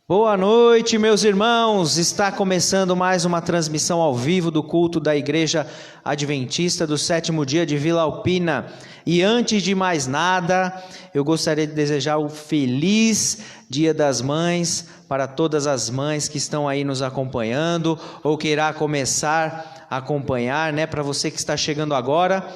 Boa noite, meus irmãos. Está começando mais uma transmissão ao vivo do culto da Igreja Adventista do Sétimo Dia de Vila Alpina. E antes de mais nada, eu gostaria de desejar um feliz Dia das Mães para todas as mães que estão aí nos acompanhando ou que irá começar a acompanhar, né? Para você que está chegando agora,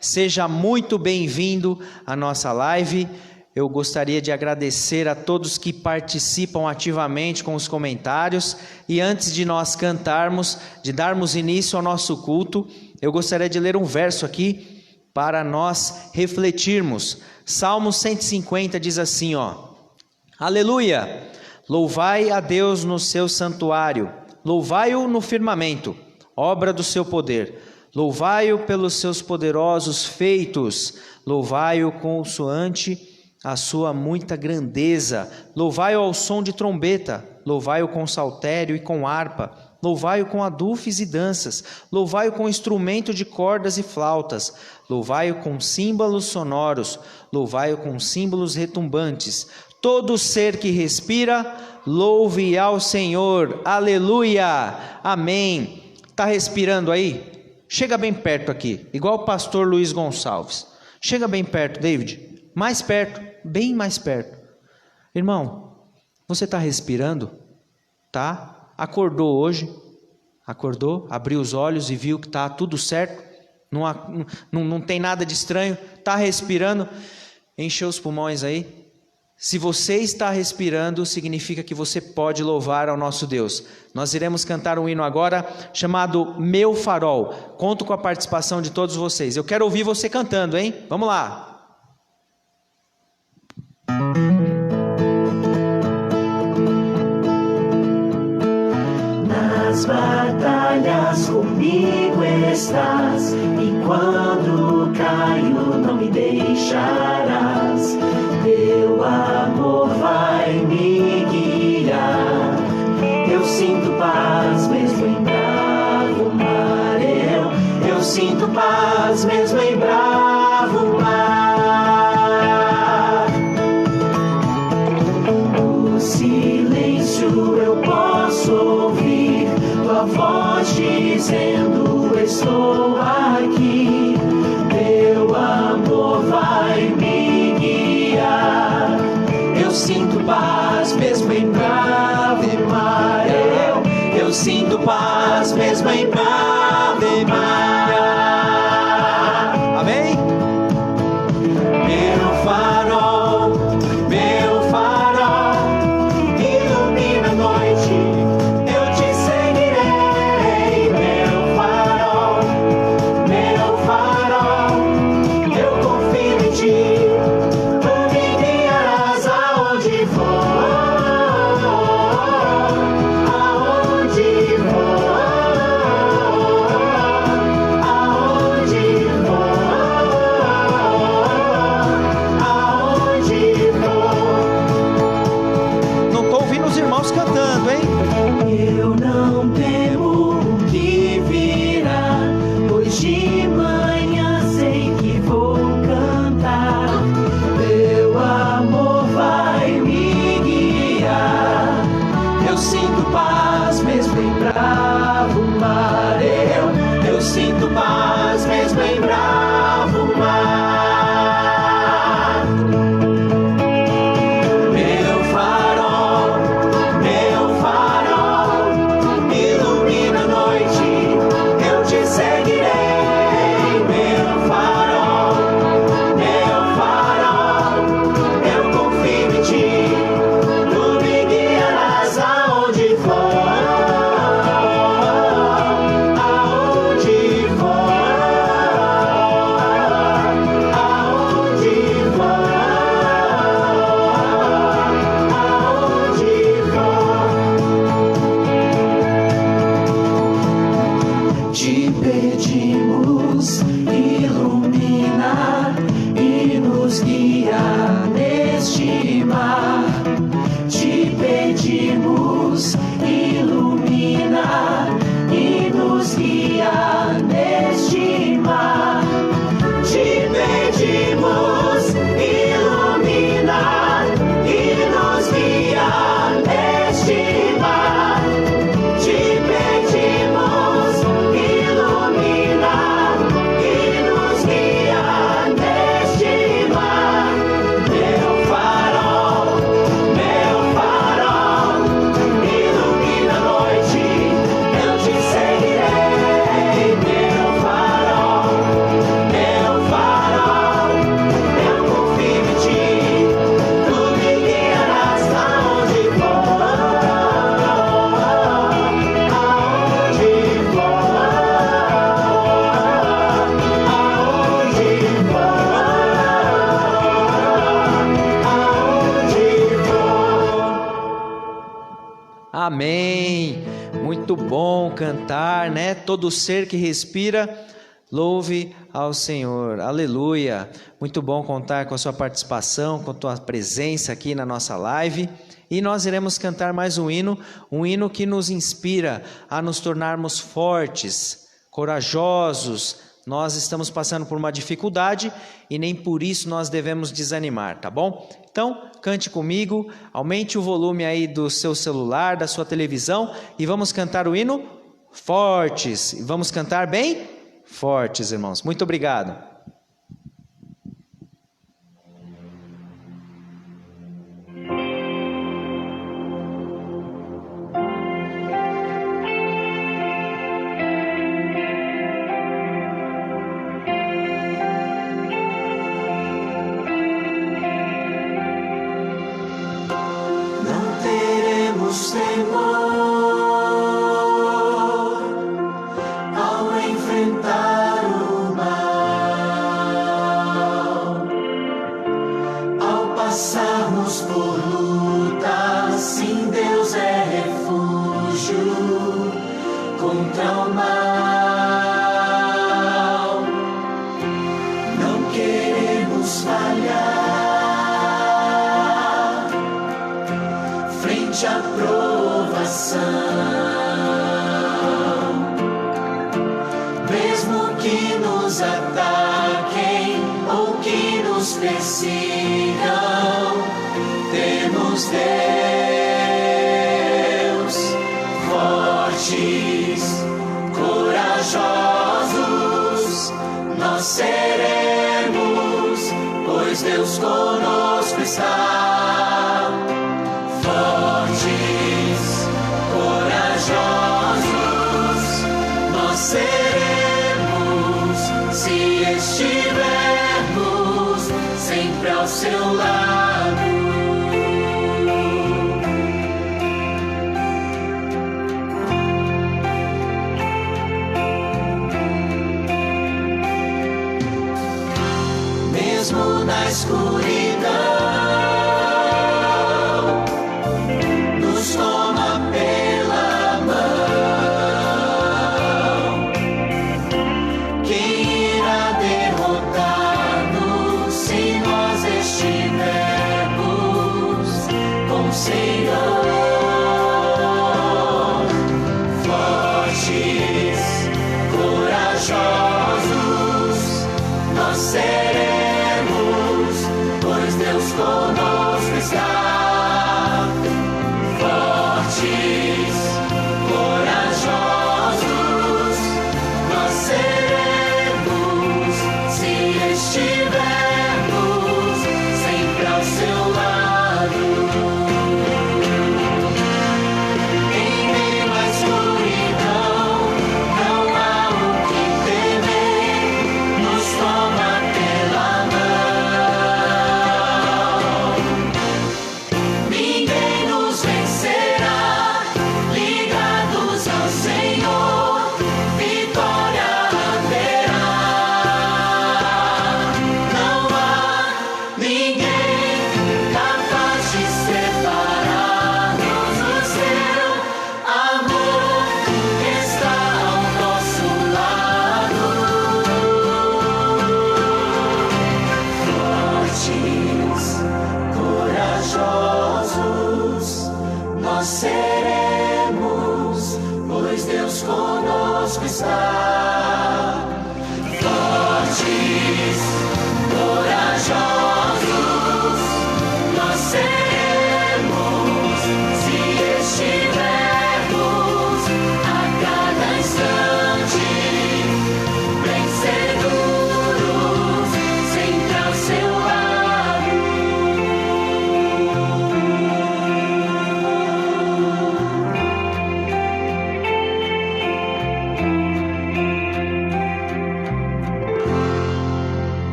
seja muito bem-vindo à nossa live. Eu gostaria de agradecer a todos que participam ativamente com os comentários. E antes de nós cantarmos, de darmos início ao nosso culto, eu gostaria de ler um verso aqui para nós refletirmos. Salmo 150 diz assim, Aleluia! Louvai a Deus no seu santuário, louvai-o no firmamento, obra do seu poder. Louvai-o pelos seus poderosos feitos, louvai-o consoante a sua muita grandeza, louvai-o ao som de trombeta, louvai-o com saltério e com harpa, louvai-o com adufes e danças, louvai-o com instrumento de cordas e flautas, louvai-o com símbolos sonoros, louvai-o com símbolos retumbantes. Todo ser que respira, louve ao Senhor, aleluia, amém. Está respirando aí? Chega bem perto aqui, igual o pastor Luiz Gonçalves. Chega bem perto, David. Mais perto, bem mais perto. Irmão, você está respirando? Tá? Acordou hoje? Acordou? Abriu os olhos e viu que está tudo certo? Não tem nada de estranho? Está respirando? Encheu os pulmões aí? Se você está respirando, significa que você pode louvar ao nosso Deus. Nós iremos cantar um hino agora chamado Meu Farol. Conto com a participação de todos vocês. Eu quero ouvir você cantando, hein? Vamos lá! Nas batalhas comigo estás, e quando caio não me deixarás. Teu amor vai me guiar. Eu sinto paz mesmo em bravo mar. Eu sinto paz mesmo em bravo mar. No silêncio eu posso ouvir tua voz dizendo: estou aqui. Teu amor vai me guiar. Eu sinto paz mesmo em bravo mar. Eu sinto paz mesmo em bravo mar. Amém? Meu farol, ilumina a noite, eu te seguirei. Meu farol, eu confio em ti, tu me guiarás aonde for, aonde for, aonde for. Não estou ouvindo os irmãos cantando, hein? Eu não temo o que virá, pois de manhã sei que vou cantar. Teu amor vai me guiar. Eu sinto paz mesmo em bravo mar. Eu sinto paz mesmo em bravo mar. Meu farol, ilumina a noite, eu te seguirei. Meu farol, eu confio em ti, tu me guiarás aonde for, aonde for, aonde for, aonde for. Te pedimos, ilumina e nos guia neste mar. Te pedimos, ilumina e nos guia neste mar. Te pedimos, ilumina e nos guia neste Amém. Muito bom cantar, né? Todo ser que respira, louve ao Senhor. Aleluia. Muito bom contar com a sua participação, com a tua presença aqui na nossa live. E nós iremos cantar mais um hino que nos inspira a nos tornarmos fortes, corajosos. Nós estamos passando por uma dificuldade e nem por isso nós devemos desanimar, tá bom? Então, cante comigo, aumente o volume aí do seu celular, da sua televisão e vamos cantar o hino fortes. E vamos cantar bem fortes, irmãos. Muito obrigado.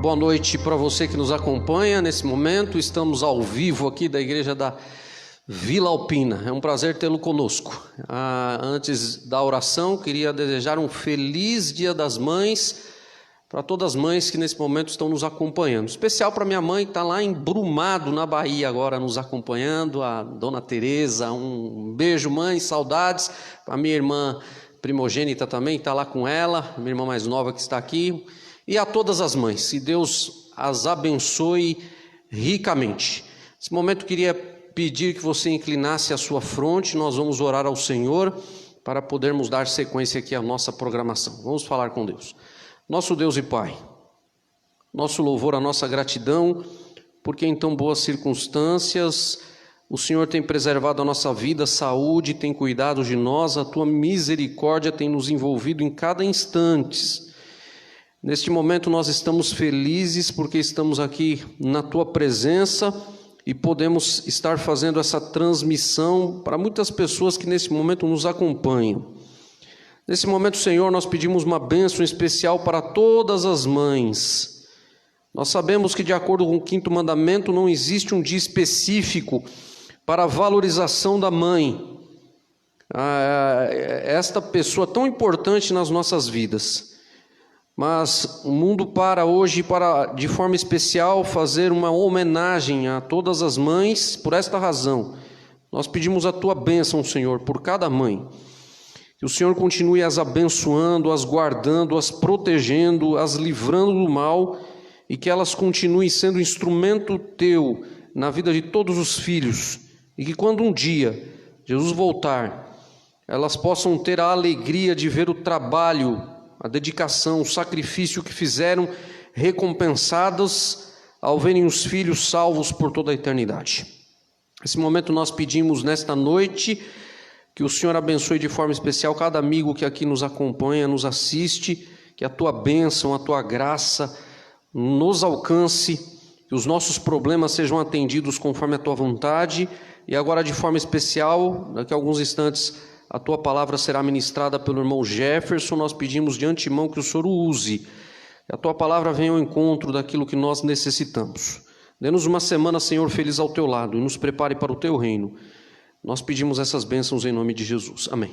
Boa noite para você que nos acompanha nesse momento. Estamos ao vivo aqui da igreja da Vila Alpina. É um prazer tê-lo conosco. Antes da oração, queria desejar um feliz Dia das Mães para todas as mães que nesse momento estão nos acompanhando. Especial para minha mãe que está lá em Brumado, na Bahia, agora nos acompanhando, a dona Tereza. Um beijo, mãe, saudades. A minha irmã primogênita também está lá com ela, minha irmã mais nova que está aqui. E a todas as mães, que Deus as abençoe ricamente. Nesse momento eu queria pedir que você inclinasse a sua fronte, nós vamos orar ao Senhor para podermos dar sequência aqui à nossa programação. Vamos falar com Deus. Nosso Deus e Pai, nosso louvor, a nossa gratidão, porque em tão boas circunstâncias o Senhor tem preservado a nossa vida, saúde, tem cuidado de nós, a Tua misericórdia tem nos envolvido em cada instante. Neste momento nós estamos felizes porque estamos aqui na Tua presença e podemos estar fazendo essa transmissão para muitas pessoas que nesse momento nos acompanham. Nesse momento, Senhor, nós pedimos uma bênção especial para todas as mães. Nós sabemos que, de acordo com o 5º mandamento, não existe um dia específico para a valorização da mãe, esta pessoa tão importante nas nossas vidas. Mas o mundo para hoje, para de forma especial, fazer uma homenagem a todas as mães. Por esta razão, nós pedimos a Tua bênção, Senhor, por cada mãe. Que o Senhor continue as abençoando, as guardando, as protegendo, as livrando do mal, e que elas continuem sendo instrumento Teu na vida de todos os filhos, e que quando um dia Jesus voltar, elas possam ter a alegria de ver o trabalho, a dedicação, o sacrifício que fizeram, recompensadas ao verem os filhos salvos por toda a eternidade. Nesse momento nós pedimos nesta noite que o Senhor abençoe de forma especial cada amigo que aqui nos acompanha, nos assiste, que a Tua bênção, a Tua graça nos alcance, que os nossos problemas sejam atendidos conforme a Tua vontade. E agora, de forma especial, daqui a alguns instantes, a Tua palavra será ministrada pelo irmão Jefferson. Nós pedimos de antemão que o Senhor o use, que a Tua palavra venha ao encontro daquilo que nós necessitamos. Dê-nos uma semana, Senhor, feliz ao Teu lado e nos prepare para o Teu reino. Nós pedimos essas bênçãos em nome de Jesus. Amém.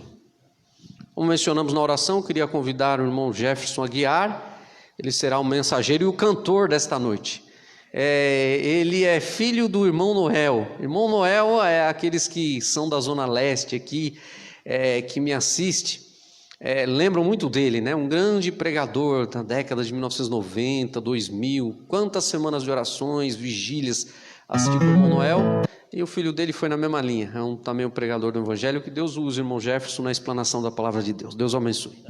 Como mencionamos na oração, eu queria convidar o irmão Jefferson a guiar. Ele será o mensageiro e o cantor desta noite. Ele é filho do irmão Noel. Irmão Noel é aqueles que são da Zona Leste aqui, que me assiste. Lembram muito dele, né? Um grande pregador da década de 1990, 2000. Quantas semanas de orações, vigílias assisti com o irmão Noel. E o filho dele foi na mesma linha, também um pregador do Evangelho. Que Deus use o irmão Jefferson na explanação da palavra de Deus. Deus o abençoe.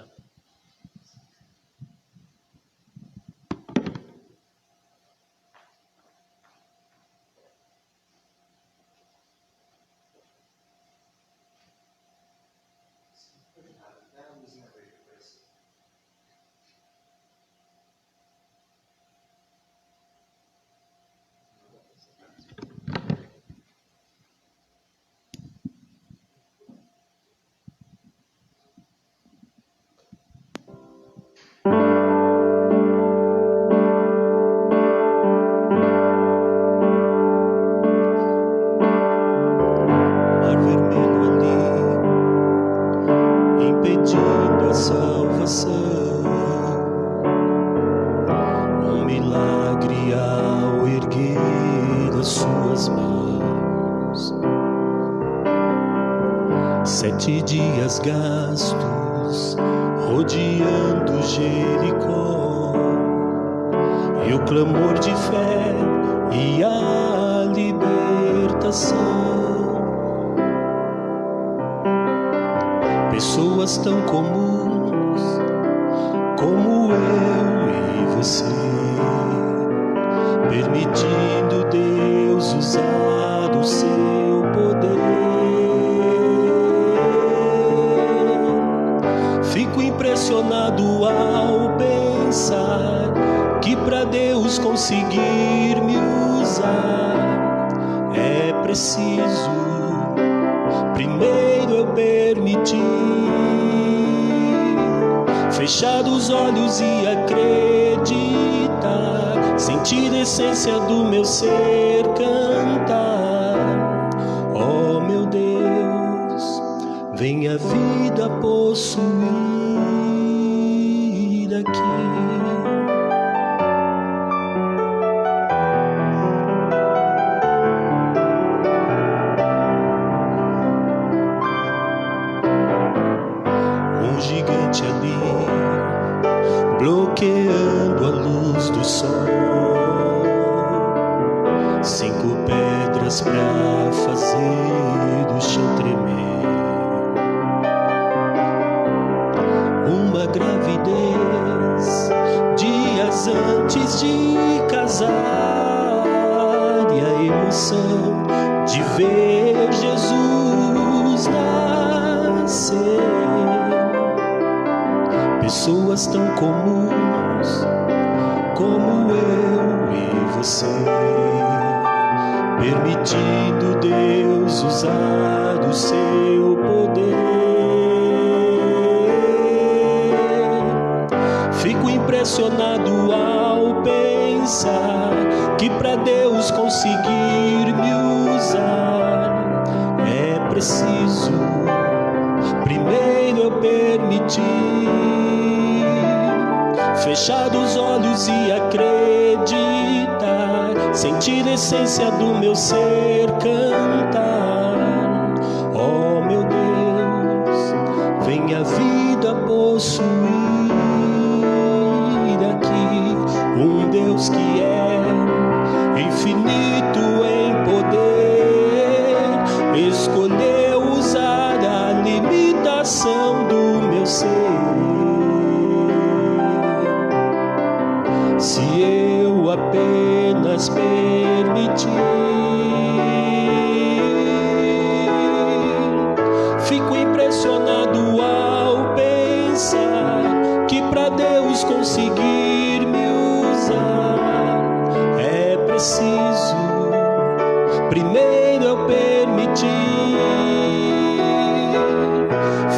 Gastos rodeando Jericó, e o clamor de fé e a libertação. Pessoas tão comuns como eu e você, permitindo Deus usar o seu poder. Impressionado ao pensar que para Deus conseguir me usar é preciso primeiro eu permitir, fechar os olhos e acreditar, sentir a essência do meu ser cantar. Oh meu Deus, vem a vida possuir aqui. 5 pedras pra fazer o chão tremer. Uma gravidez dias antes de casar, e a emoção de ver Jesus nascer. Pessoas tão comuns como eu e você, permitindo Deus usar o seu poder. Fico impressionado ao pensar que para Deus conseguir me usar é preciso primeiro eu permitir fechar os olhos e acreditar, sentir a essência do meu ser cantar. Oh meu Deus, vem a vida possuir aqui um Deus que é infinito em poder, escolheu usar a limitação do meu ser. Se eu apenas permitir, fico impressionado ao pensar que para Deus conseguir me usar é preciso primeiro eu permitir.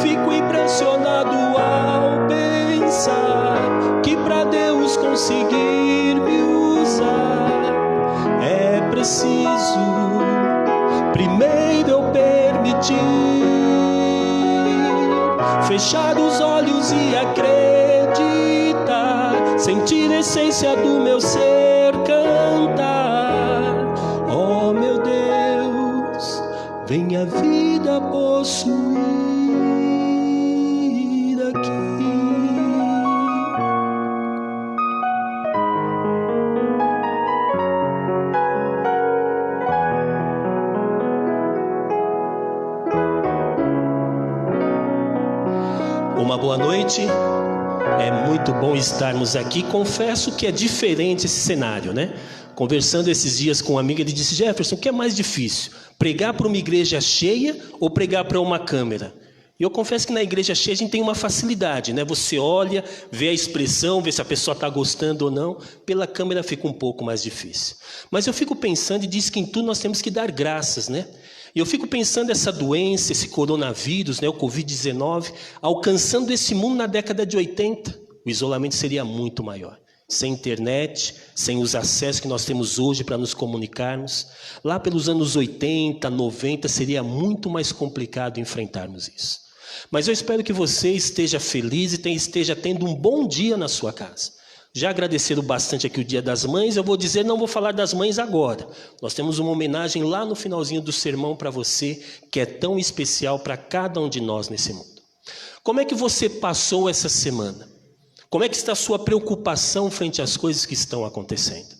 Fico impressionado ao pensar que para Deus conseguir me usar é preciso primeiro eu permitir fechar os olhos e acreditar, sentir a essência do meu ser cantar. Oh meu Deus, vem a vida possuir aqui. Uma boa noite, é muito bom estarmos aqui. Confesso que é diferente esse cenário, né? Conversando esses dias com um amigo, ele disse: Jefferson, o que é mais difícil? Pregar para uma igreja cheia ou pregar para uma câmera? E eu confesso que na igreja cheia a gente tem uma facilidade, né? Você olha, vê a expressão, vê se a pessoa está gostando ou não. Pela câmera fica um pouco mais difícil. Mas eu fico pensando e diz que em tudo nós temos que dar graças, né? E eu fico pensando essa doença, esse coronavírus, né, o Covid-19, alcançando esse mundo na década de 80, o isolamento seria muito maior. Sem internet, sem os acessos que nós temos hoje para nos comunicarmos. Lá pelos anos 80, 90, seria muito mais complicado enfrentarmos isso. Mas eu espero que você esteja feliz e esteja tendo um bom dia na sua casa. Já agradeceram bastante aqui o Dia das Mães, eu vou dizer, não vou falar das mães agora. Nós temos uma homenagem lá no finalzinho do sermão para você, que é tão especial para cada um de nós nesse mundo. Como é que você passou essa semana? Como é que está a sua preocupação frente às coisas que estão acontecendo?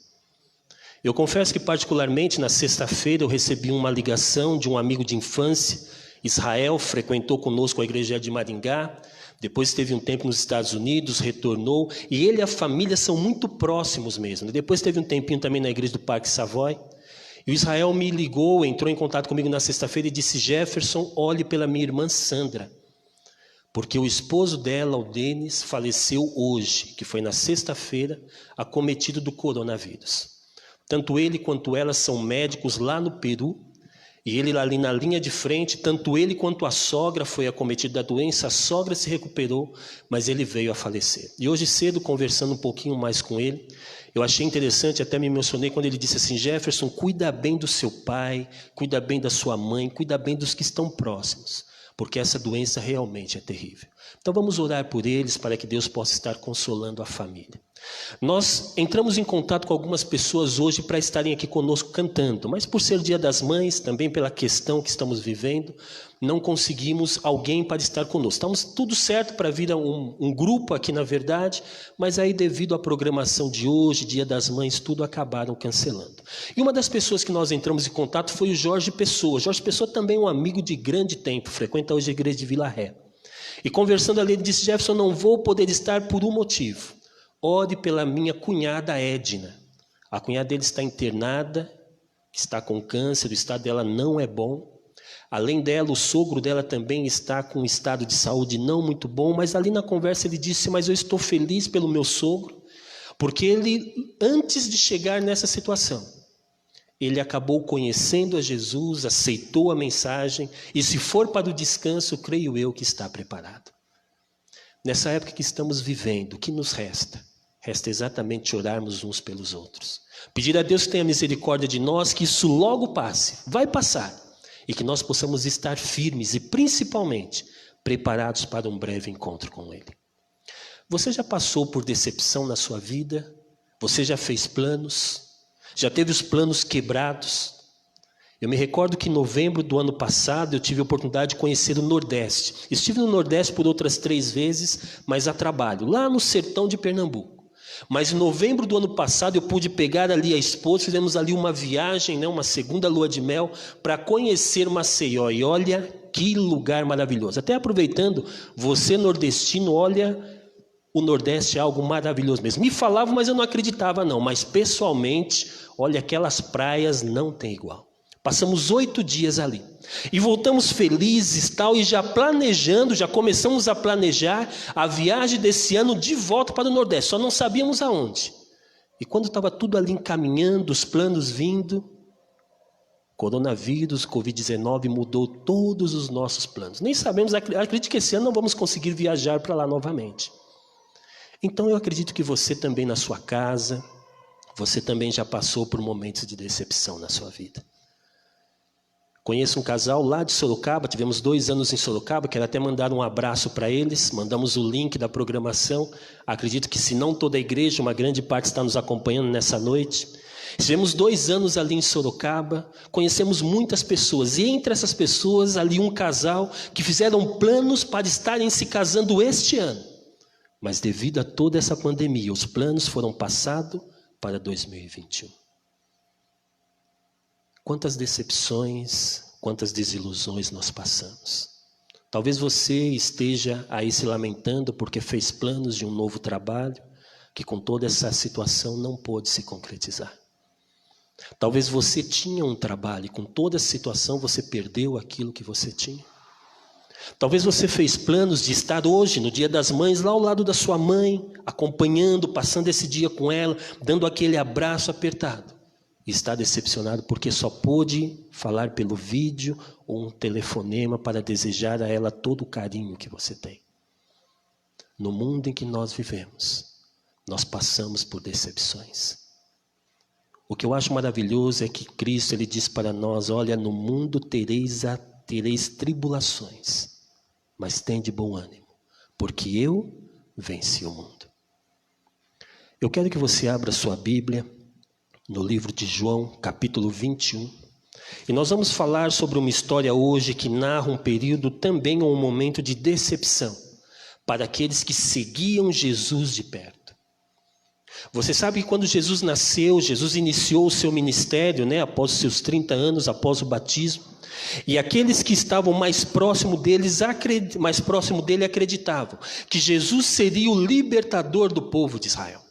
Eu confesso que particularmente na sexta-feira eu recebi uma ligação de um amigo de infância, Israel, frequentou conosco a igreja de Maringá, depois teve um tempo nos Estados Unidos, retornou, e ele e a família são muito próximos mesmo. Depois teve um tempinho também na igreja do Parque Savoy. E o Israel me ligou, entrou em contato comigo na sexta-feira e disse: Jefferson, olhe pela minha irmã Sandra, porque o esposo dela, o Denis, faleceu hoje, que foi na sexta-feira, acometido do coronavírus. Tanto ele quanto ela são médicos lá no Peru, e ele ali na linha de frente, tanto ele quanto a sogra foi acometido da doença, a sogra se recuperou, mas ele veio a falecer. E hoje cedo, conversando um pouquinho mais com ele, eu achei interessante, até me emocionei quando ele disse assim: Jefferson, cuida bem do seu pai, cuida bem da sua mãe, cuida bem dos que estão próximos, porque essa doença realmente é terrível. Então vamos orar por eles para que Deus possa estar consolando a família. Nós entramos em contato com algumas pessoas hoje para estarem aqui conosco cantando, mas por ser Dia das Mães, também pela questão que estamos vivendo, não conseguimos alguém para estar conosco. Estamos tudo certo para vir a um grupo aqui, na verdade, mas aí devido à programação de hoje, Dia das Mães, tudo acabaram cancelando. E uma das pessoas que nós entramos em contato foi o Jorge Pessoa. Jorge Pessoa também é um amigo de grande tempo, frequenta hoje a igreja de Vila Ré. E conversando ali, ele disse: Jefferson, não vou poder estar por um motivo. Ore pela minha cunhada Edna. A cunhada dele está internada, está com câncer, o estado dela não é bom. Além dela, o sogro dela também está com um estado de saúde não muito bom, mas ali na conversa ele disse: mas eu estou feliz pelo meu sogro, porque ele, antes de chegar nessa situação, ele acabou conhecendo a Jesus, aceitou a mensagem, e se for para o descanso, creio eu que está preparado. Nessa época que estamos vivendo, o que nos resta? Resta exatamente orarmos uns pelos outros. Pedir a Deus que tenha misericórdia de nós, que isso logo passe, vai passar, e que nós possamos estar firmes e principalmente preparados para um breve encontro com Ele. Você já passou por decepção na sua vida? Você já fez planos? Já teve os planos quebrados? Eu me recordo que em novembro do ano passado eu tive a oportunidade de conhecer o Nordeste. Estive no Nordeste por outras 3 vezes, mas a trabalho, lá no sertão de Pernambuco. Mas em novembro do ano passado eu pude pegar ali a esposa, fizemos ali uma viagem, uma segunda lua de mel, para conhecer Maceió. E olha que lugar maravilhoso. Até aproveitando, você nordestino, olha, o Nordeste é algo maravilhoso mesmo. Me falavam, mas eu não acreditava não. Mas pessoalmente, olha, aquelas praias não tem igual. Passamos 8 dias ali e voltamos felizes tal, e já planejando, já começamos a planejar a viagem desse ano de volta para o Nordeste, só não sabíamos aonde. E quando estava tudo ali encaminhando, os planos vindo, coronavírus, Covid-19 mudou todos os nossos planos. Nem sabemos, acredito que esse ano não vamos conseguir viajar para lá novamente. Então eu acredito que você também na sua casa, você também já passou por momentos de decepção na sua vida. Conheço um casal lá de Sorocaba, tivemos 2 anos em Sorocaba, quero até mandar um abraço para eles, mandamos o link da programação, acredito que se não toda a igreja, uma grande parte está nos acompanhando nessa noite. Tivemos 2 anos ali em Sorocaba, conhecemos muitas pessoas, e entre essas pessoas ali um casal que fizeram planos para estarem se casando este ano, mas devido a toda essa pandemia, os planos foram passados para 2021. Quantas decepções, quantas desilusões nós passamos. Talvez você esteja aí se lamentando porque fez planos de um novo trabalho, que com toda essa situação não pôde se concretizar. Talvez você tinha um trabalho e com toda essa situação você perdeu aquilo que você tinha. Talvez você fez planos de estar hoje, no Dia das Mães, lá ao lado da sua mãe, acompanhando, passando esse dia com ela, dando aquele abraço apertado. E está decepcionado porque só pôde falar pelo vídeo ou um telefonema para desejar a ela todo o carinho que você tem. No mundo em que nós vivemos, nós passamos por decepções. O que eu acho maravilhoso é que Cristo ele diz para nós: olha, no mundo tereis tribulações, mas tende bom ânimo, porque eu venci o mundo. Eu quero que você abra sua Bíblia no livro de João, capítulo 21. E nós vamos falar sobre uma história hoje que narra um período também ou um momento de decepção para aqueles que seguiam Jesus de perto. Você sabe que quando Jesus nasceu, Jesus iniciou o seu ministério, após os seus 30 anos, após o batismo. E aqueles que estavam mais próximo dele acreditavam que Jesus seria o libertador do povo de Israel.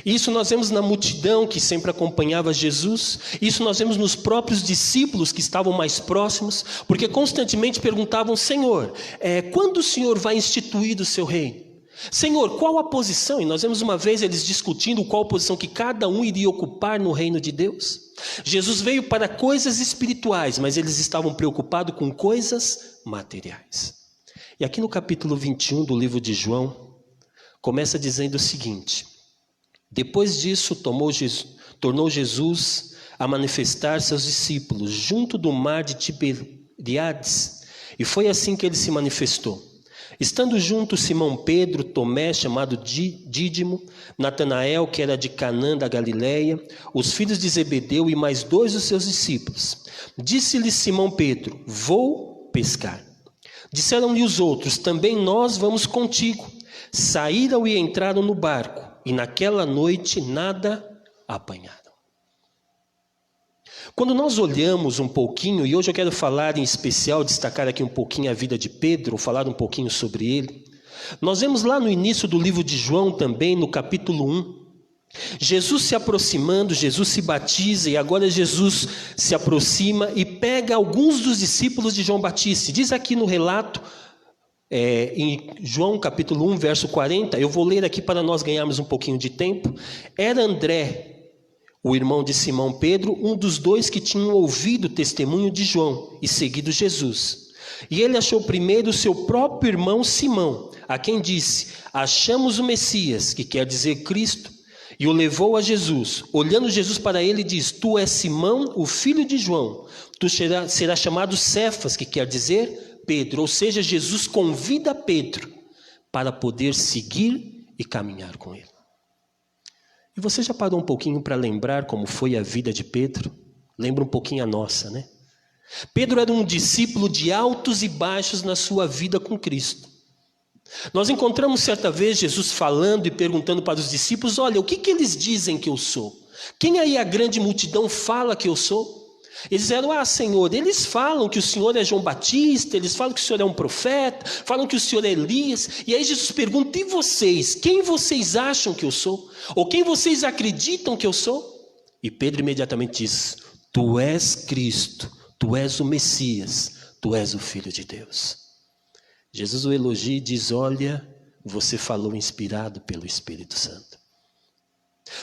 Isso nós vemos na multidão que sempre acompanhava Jesus, isso nós vemos nos próprios discípulos que estavam mais próximos, porque constantemente perguntavam: Senhor, quando o Senhor vai instituir o seu reino? Senhor, qual a posição? E nós vemos uma vez eles discutindo qual a posição que cada um iria ocupar no reino de Deus. Jesus veio para coisas espirituais, mas eles estavam preocupados com coisas materiais. E aqui no capítulo 21 do livro de João, começa dizendo o seguinte: depois disso, tornou Jesus a manifestar-se aos discípulos junto do mar de Tiberíades, e foi assim que ele se manifestou. Estando juntos Simão Pedro, Tomé, chamado Dídimo, Natanael, que era de Canaã da Galileia, os filhos de Zebedeu e mais 2 dos seus discípulos. Disse-lhe Simão Pedro: vou pescar. Disseram-lhe os outros: também nós vamos contigo. Saíram e entraram no barco, e naquela noite nada apanharam. Quando nós olhamos um pouquinho, e hoje eu quero falar em especial, destacar aqui um pouquinho a vida de Pedro, falar um pouquinho sobre ele, nós vemos lá no início do livro de João também, no capítulo 1, Jesus se aproximando, Jesus se batiza, e agora Jesus se aproxima e pega alguns dos discípulos de João Batista. Diz aqui no relato, em João capítulo 1, verso 40, eu vou ler aqui para nós ganharmos um pouquinho de tempo. Era André, o irmão de Simão Pedro, um dos 2 que tinham ouvido o testemunho de João e seguido Jesus. E ele achou primeiro o seu próprio irmão Simão, a quem disse: achamos o Messias, que quer dizer Cristo, e o levou a Jesus. Olhando Jesus para ele, diz: tu és Simão, o filho de João, tu serás chamado Cefas, que quer dizer Pedro. Ou seja, Jesus convida Pedro para poder seguir e caminhar com ele. E você já parou um pouquinho para lembrar como foi a vida de Pedro? Lembra um pouquinho a nossa, né? Pedro era um discípulo de altos e baixos na sua vida com Cristo. Nós encontramos certa vez Jesus falando e perguntando para os discípulos: olha, o que eles dizem que eu sou? Quem aí a grande multidão fala que eu sou? Eles disseram: Senhor, eles falam que o Senhor é João Batista, eles falam que o Senhor é um profeta, falam que o Senhor é Elias. E aí Jesus pergunta: e vocês? Quem vocês acham que eu sou? Ou quem vocês acreditam que eu sou? E Pedro imediatamente diz: tu és Cristo, tu és o Messias, tu és o Filho de Deus. Jesus o elogia e diz: olha, você falou inspirado pelo Espírito Santo.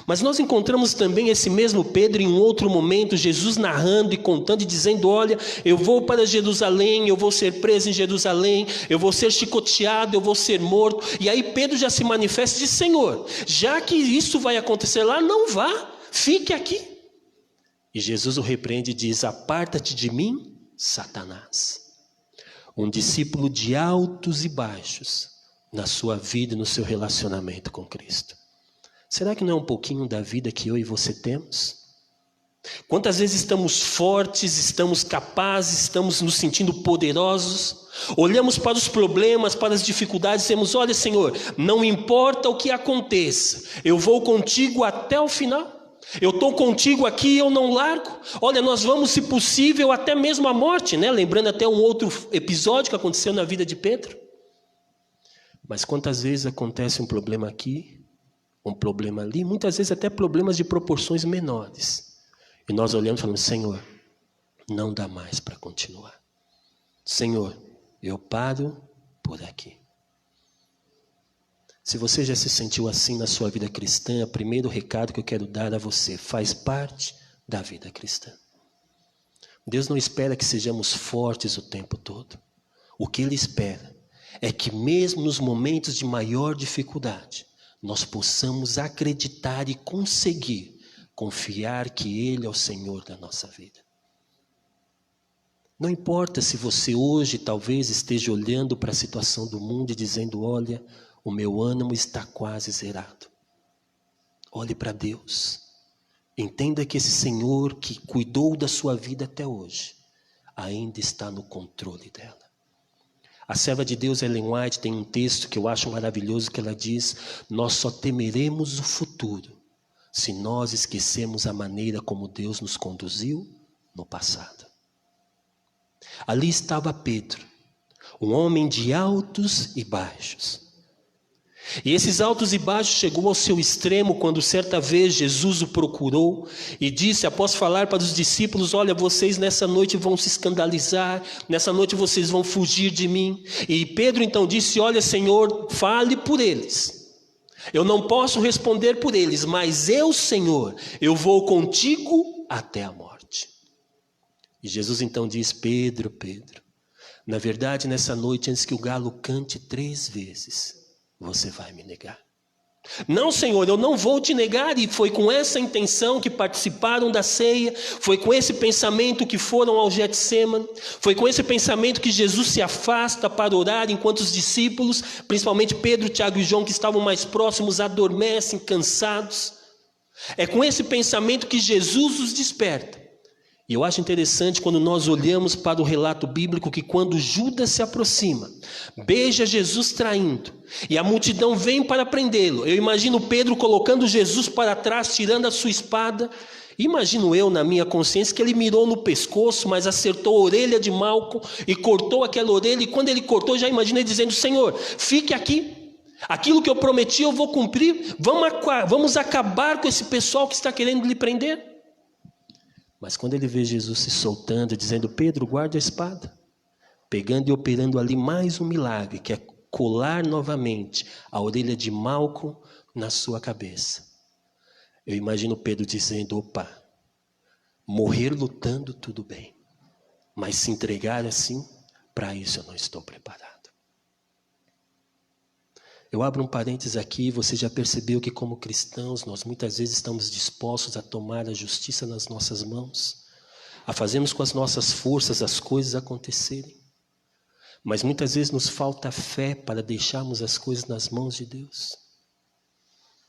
Mas nós encontramos também esse mesmo Pedro em um outro momento, Jesus narrando e contando e dizendo: olha, eu vou para Jerusalém, eu vou ser preso em Jerusalém, eu vou ser chicoteado, eu vou ser morto. E aí Pedro já se manifesta e diz: Senhor, já que isso vai acontecer lá, não vá, fique aqui. E Jesus o repreende e diz: aparta-te de mim, Satanás. Um discípulo de altos e baixos na sua vida e no seu relacionamento com Cristo. Será que não é um pouquinho da vida que eu e você temos? Quantas vezes estamos fortes, estamos capazes, estamos nos sentindo poderosos, olhamos para os problemas, para as dificuldades e dizemos: olha, Senhor, não importa o que aconteça, eu vou contigo até o final, eu estou contigo aqui, eu não largo. Olha, nós vamos, se possível, até mesmo a morte, né? Lembrando até um outro episódio que aconteceu na vida de Pedro. Mas quantas vezes acontece um problema aqui, um problema ali, muitas vezes até problemas de proporções menores. E nós olhamos e falamos: Senhor, não dá mais para continuar. Senhor, eu paro por aqui. Se você já se sentiu assim na sua vida cristã, o primeiro recado que eu quero dar a você: faz parte da vida cristã. Deus não espera que sejamos fortes o tempo todo. O que Ele espera é que mesmo nos momentos de maior dificuldade, nós possamos acreditar e conseguir confiar que Ele é o Senhor da nossa vida. Não importa se você hoje talvez esteja olhando para a situação do mundo e dizendo: olha, o meu ânimo está quase zerado. Olhe para Deus. Entenda que esse Senhor que cuidou da sua vida até hoje, ainda está no controle dela. A serva de Deus, Ellen White, tem um texto que eu acho maravilhoso, que ela diz: nós só temeremos o futuro se nós esquecemos a maneira como Deus nos conduziu no passado. Ali estava Pedro, um homem de altos e baixos. E esses altos e baixos chegou ao seu extremo quando certa vez Jesus o procurou e disse, após falar para os discípulos: olha, vocês nessa noite vão se escandalizar, nessa noite vocês vão fugir de mim. E Pedro então disse: olha, Senhor, fale por eles. Eu não posso responder por eles, mas eu, Senhor, eu vou contigo até a morte. E Jesus então diz: Pedro, Pedro, na verdade nessa noite, antes que o galo cante 3 vezes, você vai me negar. Não, Senhor, eu não vou te negar. E foi com essa intenção que participaram da ceia, foi com esse pensamento que foram ao Getsêmani, foi com esse pensamento que Jesus se afasta para orar, enquanto os discípulos, principalmente Pedro, Tiago e João, que estavam mais próximos, adormecem, cansados. É com esse pensamento que Jesus os desperta. E eu acho interessante quando nós olhamos para o relato bíblico que quando Judas se aproxima, beija Jesus traindo, e a multidão vem para prendê-lo. Eu imagino Pedro colocando Jesus para trás, tirando a sua espada. Imagino eu, na minha consciência, que ele mirou no pescoço, mas acertou a orelha de Malco e cortou aquela orelha. E quando ele cortou, já imaginei dizendo: Senhor, fique aqui. Aquilo que eu prometi eu vou cumprir. Vamos acabar com esse pessoal que está querendo lhe prender. Mas quando ele vê Jesus se soltando, dizendo: Pedro, guarde a espada, pegando e operando ali mais um milagre, que é colar novamente a orelha de Malco na sua cabeça. Eu imagino Pedro dizendo: opa, morrer lutando tudo bem, mas se entregar assim, para isso eu não estou preparado. Eu abro um parênteses aqui. Você já percebeu que como cristãos nós muitas vezes estamos dispostos a tomar a justiça nas nossas mãos, a fazermos com as nossas forças as coisas acontecerem, mas muitas vezes nos falta fé para deixarmos as coisas nas mãos de Deus.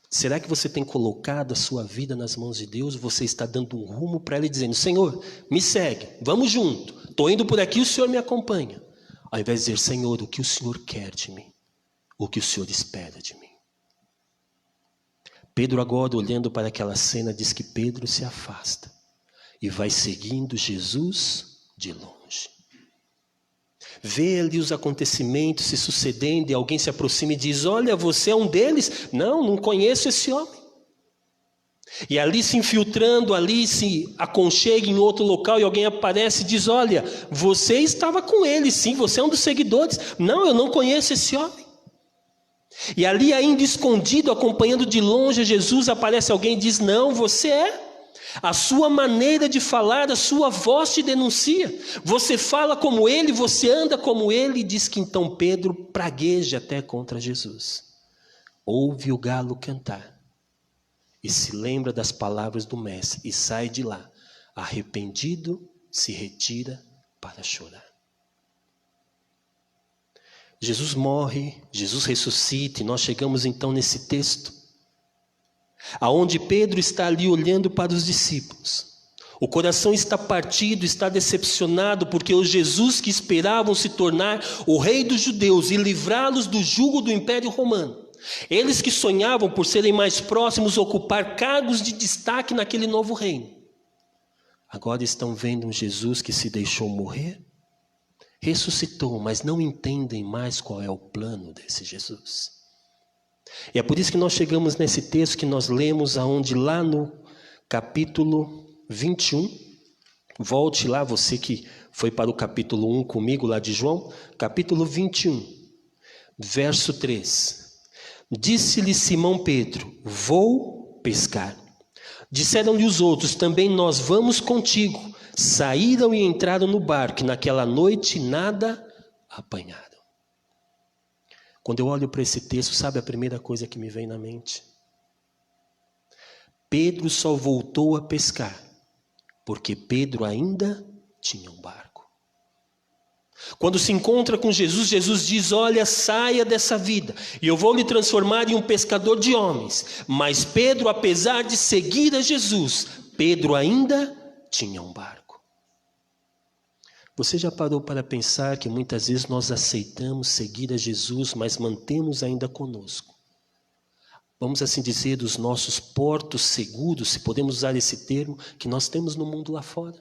Será que você tem colocado a sua vida nas mãos de Deus? Você está dando um rumo para Ele, dizendo: Senhor, me segue, vamos junto, estou indo por aqui, o Senhor me acompanha, ao invés de dizer: Senhor, o que o Senhor quer de mim? O que o Senhor espera de mim? Pedro agora, olhando para aquela cena, diz que Pedro se afasta e vai seguindo Jesus de longe. Vê ali os acontecimentos se sucedendo e alguém se aproxima e diz: olha, você é um deles? Não conheço esse homem. E ali se infiltrando, ali se aconchega em outro local e alguém aparece e diz: olha, você estava com ele, sim, você é um dos seguidores. Não, eu não conheço esse homem. E ali ainda escondido, acompanhando de longe Jesus, aparece alguém e diz: não, você é. A sua maneira de falar, a sua voz te denuncia. Você fala como ele, você anda como ele. E diz que então Pedro pragueja até contra Jesus. Ouve o galo cantar e se lembra das palavras do mestre e sai de lá, arrependido, se retira para chorar. Jesus morre, Jesus ressuscita, e nós chegamos então nesse texto, aonde Pedro está ali olhando para os discípulos. O coração está partido, está decepcionado, porque o Jesus que esperavam se tornar o rei dos judeus e livrá-los do jugo do Império Romano, eles que sonhavam por serem mais próximos, ocupar cargos de destaque naquele novo reino, agora estão vendo um Jesus que se deixou morrer, ressuscitou, mas não entendem mais qual é o plano desse Jesus. E é por isso que nós chegamos nesse texto que nós lemos, aonde lá no capítulo 21, volte lá, você que foi para o capítulo 1 comigo lá de João, capítulo 21, verso 3. Disse-lhe Simão Pedro: vou pescar. Disseram-lhe os outros: também nós vamos contigo. Saíram e entraram no barco, e naquela noite nada apanharam. Quando eu olho para esse texto, sabe a primeira coisa que me vem na mente? Pedro só voltou a pescar porque Pedro ainda tinha um barco. Quando se encontra com Jesus, Jesus diz: olha, saia dessa vida e eu vou lhe transformar em um pescador de homens. Mas Pedro, apesar de seguir a Jesus, Pedro ainda tinha um barco. Você já parou para pensar que muitas vezes nós aceitamos seguir a Jesus, mas mantemos ainda conosco, vamos assim dizer, os nossos portos seguros, se podemos usar esse termo, que nós temos no mundo lá fora?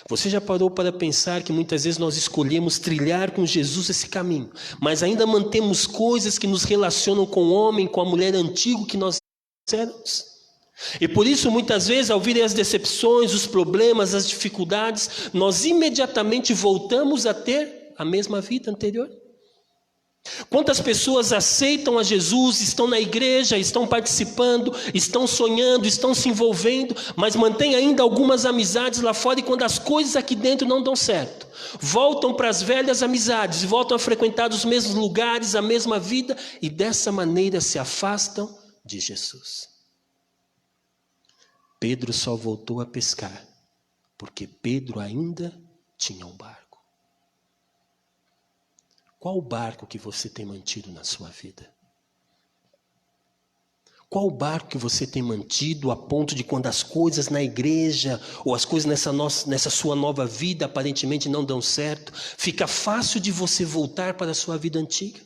Você já parou para pensar que muitas vezes nós escolhemos trilhar com Jesus esse caminho, mas ainda mantemos coisas que nos relacionam com o homem, com a mulher antiga que nós éramos? E por isso muitas vezes, ao virem as decepções, os problemas, as dificuldades, nós imediatamente voltamos a ter a mesma vida anterior. Quantas pessoas aceitam a Jesus, estão na igreja, estão participando, estão sonhando, estão se envolvendo, mas mantêm ainda algumas amizades lá fora, e quando as coisas aqui dentro não dão certo, voltam para as velhas amizades, e voltam a frequentar os mesmos lugares, a mesma vida, e dessa maneira se afastam de Jesus. Pedro só voltou a pescar, porque Pedro ainda tinha um barco. Qual o barco que você tem mantido na sua vida? Qual o barco que você tem mantido a ponto de quando as coisas na igreja ou as coisas nessa sua nova vida aparentemente não dão certo, fica fácil de você voltar para a sua vida antiga?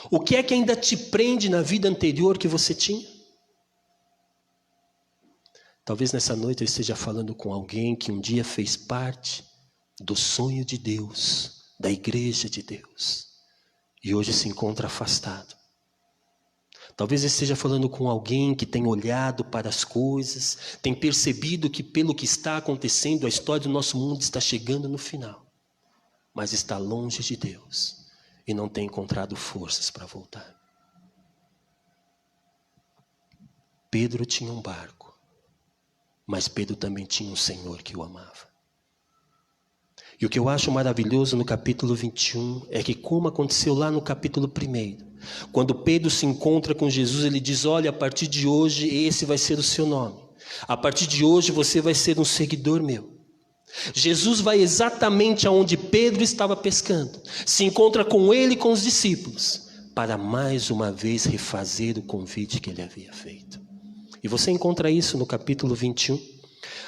O que é que ainda te prende na vida anterior que você tinha? Talvez nessa noite eu esteja falando com alguém que um dia fez parte do sonho de Deus, da igreja de Deus, e hoje se encontra afastado. Talvez eu esteja falando com alguém que tem olhado para as coisas, tem percebido que pelo que está acontecendo, a história do nosso mundo está chegando no final, mas está longe de Deus e não tem encontrado forças para voltar. Pedro tinha um barco, mas Pedro também tinha um Senhor que o amava. E o que eu acho maravilhoso no capítulo 21 é que, como aconteceu lá no capítulo 1, quando Pedro se encontra com Jesus, ele diz: olha, a partir de hoje esse vai ser o seu nome. A partir de hoje você vai ser um seguidor meu. Jesus vai exatamente aonde Pedro estava pescando, se encontra com ele e com os discípulos, para mais uma vez refazer o convite que ele havia feito. E você encontra isso no capítulo 21.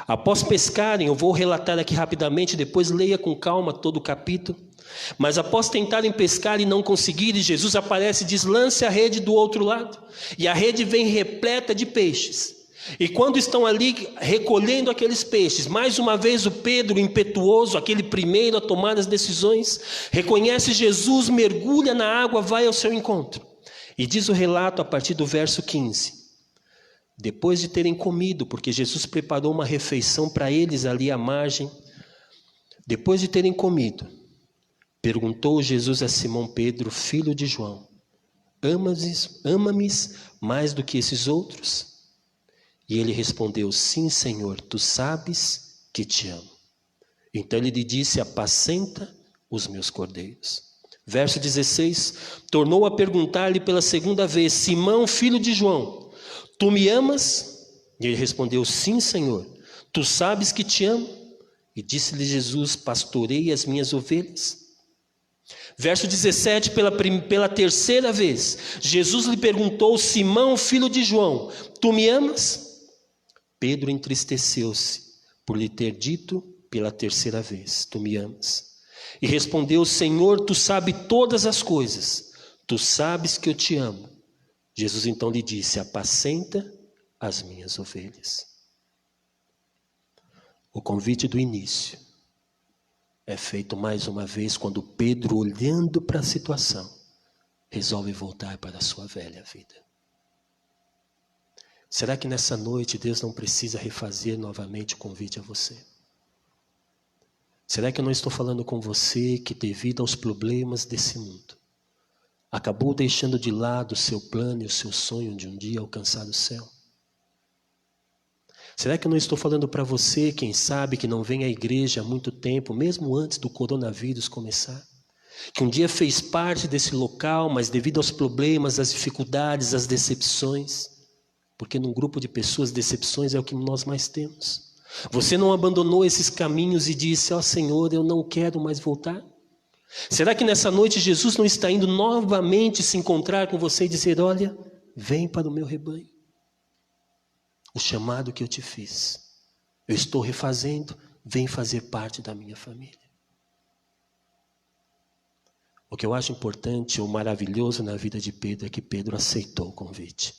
Após pescarem, eu vou relatar aqui rapidamente, depois leia com calma todo o capítulo. Mas após tentarem pescar e não conseguirem, Jesus aparece e diz: lance a rede do outro lado. E a rede vem repleta de peixes. E quando estão ali recolhendo aqueles peixes, mais uma vez o Pedro, impetuoso, aquele primeiro a tomar as decisões, reconhece Jesus, mergulha na água, vai ao seu encontro. E diz o relato a partir do verso 15. Depois de terem comido, porque Jesus preparou uma refeição para eles ali à margem, depois de terem comido, perguntou Jesus a Simão Pedro, filho de João: ama-me mais do que esses outros? E ele respondeu: sim, Senhor, tu sabes que te amo. Então ele lhe disse: apacenta os meus cordeiros. Verso 16, tornou a perguntar-lhe pela segunda vez: Simão, filho de João, tu me amas? E ele respondeu: sim, Senhor, tu sabes que te amo. E disse-lhe Jesus: pastorei as minhas ovelhas. Verso 17, pela terceira vez, Jesus lhe perguntou: Simão, filho de João, tu me amas? Pedro entristeceu-se por lhe ter dito pela terceira vez: tu me amas. E respondeu: Senhor, tu sabes todas as coisas, tu sabes que eu te amo. Jesus então lhe disse: apacenta as minhas ovelhas. O convite do início é feito mais uma vez quando Pedro, olhando para a situação, resolve voltar para a sua velha vida. Será que nessa noite Deus não precisa refazer novamente o convite a você? Será que eu não estou falando com você que, devido aos problemas desse mundo, acabou deixando de lado o seu plano e o seu sonho de um dia alcançar o céu? Será que eu não estou falando para você, quem sabe, que não vem à igreja há muito tempo, mesmo antes do coronavírus começar? Que um dia fez parte desse local, mas devido aos problemas, às dificuldades, às decepções, porque num grupo de pessoas, decepções é o que nós mais temos. Você não abandonou esses caminhos e disse: ó Senhor, eu não quero mais voltar? Será que nessa noite Jesus não está indo novamente se encontrar com você e dizer: olha, vem para o meu rebanho? O chamado que eu te fiz, eu estou refazendo, vem fazer parte da minha família. O que eu acho importante ou maravilhoso na vida de Pedro é que Pedro aceitou o convite.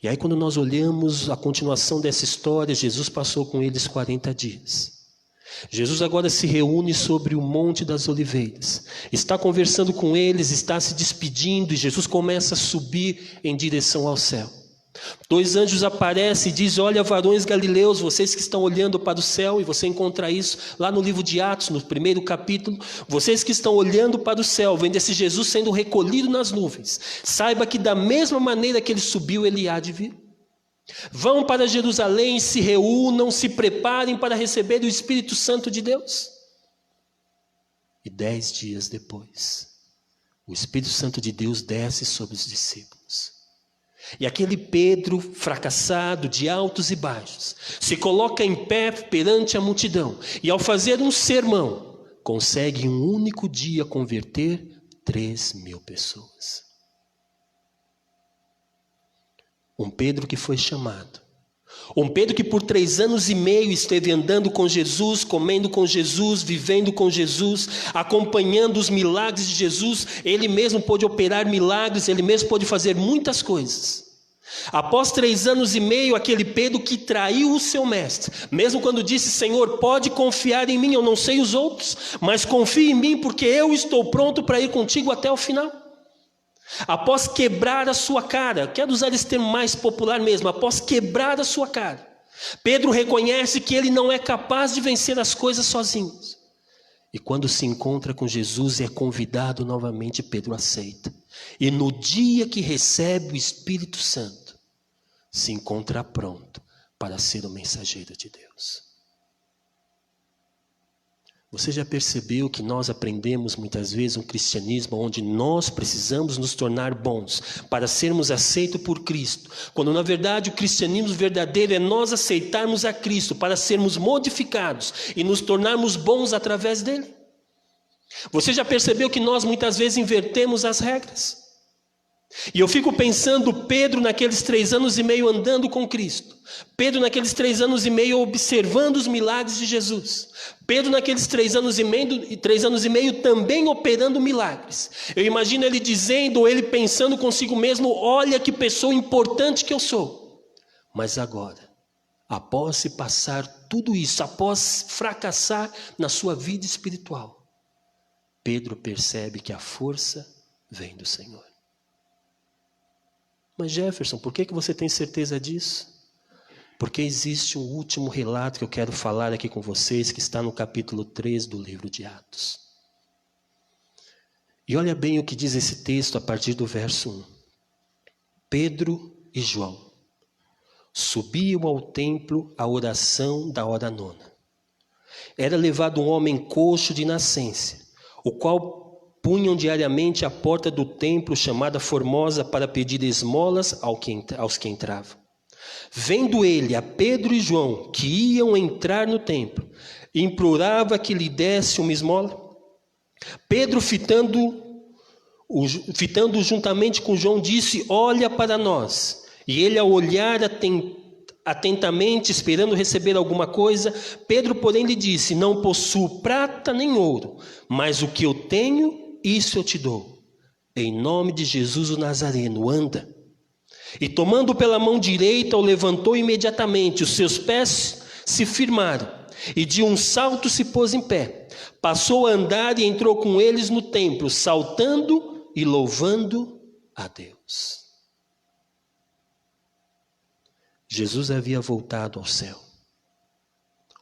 E aí, quando nós olhamos a continuação dessa história, Jesus passou com eles 40 dias. Jesus agora se reúne sobre o Monte das Oliveiras, está conversando com eles, está se despedindo, e Jesus começa a subir em direção ao céu. 2 anjos aparecem e dizem: olha, varões galileus, vocês que estão olhando para o céu, e você encontra isso lá no livro de Atos, no 1º capítulo. Vocês que estão olhando para o céu, vendo esse Jesus sendo recolhido nas nuvens, saiba que da mesma maneira que ele subiu, ele há de vir. Vão para Jerusalém, se reúnam, se preparem para receber o Espírito Santo de Deus. E 10 dias depois, o Espírito Santo de Deus desce sobre os discípulos. E aquele Pedro, fracassado, de altos e baixos, se coloca em pé perante a multidão. E ao fazer um sermão, consegue em um único dia converter 3.000 pessoas. Um Pedro que foi chamado. Um Pedro que por 3 anos e meio esteve andando com Jesus, comendo com Jesus, vivendo com Jesus, acompanhando os milagres de Jesus. Ele mesmo pôde operar milagres, ele mesmo pôde fazer muitas coisas. Após 3 anos e meio, aquele Pedro que traiu o seu mestre, mesmo quando disse: Senhor, pode confiar em mim, eu não sei os outros, mas confie em mim, porque eu estou pronto para ir contigo até o final. Após quebrar a sua cara, quero usar esse termo mais popular mesmo, após quebrar a sua cara, Pedro reconhece que ele não é capaz de vencer as coisas sozinho. E quando se encontra com Jesus e é convidado novamente, Pedro aceita. E no dia que recebe o Espírito Santo, se encontra pronto para ser o mensageiro de Deus. Você já percebeu que nós aprendemos muitas vezes um cristianismo onde nós precisamos nos tornar bons para sermos aceitos por Cristo, quando na verdade o cristianismo verdadeiro é nós aceitarmos a Cristo para sermos modificados e nos tornarmos bons através dele? Você já percebeu que nós muitas vezes invertemos as regras? E eu fico pensando Pedro naqueles 3 anos e meio andando com Cristo, Pedro naqueles 3 anos e meio observando os milagres de Jesus, Pedro naqueles 3 anos e meio também operando milagres. Eu imagino ele dizendo, ou ele pensando consigo mesmo: olha que pessoa importante que eu sou. Mas agora, após se passar tudo isso, após fracassar na sua vida espiritual, Pedro percebe que a força vem do Senhor. Mas Jefferson, por que você tem certeza disso? Porque existe um último relato que eu quero falar aqui com vocês, que está no capítulo 3 do livro de Atos. E olha bem o que diz esse texto a partir do verso 1. Pedro e João subiam ao templo à oração da hora 9. Era levado um homem coxo de nascença, o qual punham diariamente à porta do templo chamada Formosa para pedir esmolas aos que entravam. Vendo ele a Pedro e João que iam entrar no templo, implorava que lhe desse uma esmola. Pedro, fitando juntamente com João, disse: olha para nós. E ele, ao olhar atentamente, esperando receber alguma coisa, Pedro, porém, lhe disse: não possuo prata nem ouro, mas o que eu tenho, isso eu te dou. Em nome de Jesus o Nazareno, anda. E tomando pela mão direita, o levantou imediatamente. Os seus pés se firmaram, e de um salto se pôs em pé. Passou a andar e entrou com eles no templo, saltando e louvando a Deus. Jesus havia voltado ao céu.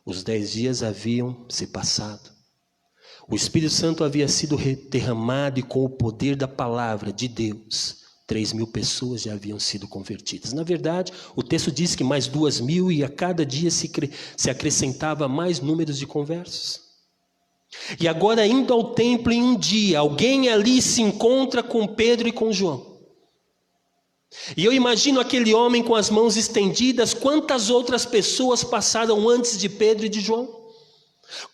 Os 10 dias haviam se passado. O Espírito Santo havia sido derramado, e com o poder da palavra de Deus, 3.000 pessoas já haviam sido convertidas. Na verdade, o texto diz que mais 2.000, e a cada dia se acrescentava mais números de conversos. E agora, indo ao templo em um dia, alguém ali se encontra com Pedro e com João. E eu imagino aquele homem com as mãos estendidas. Quantas outras pessoas passaram antes de Pedro e de João?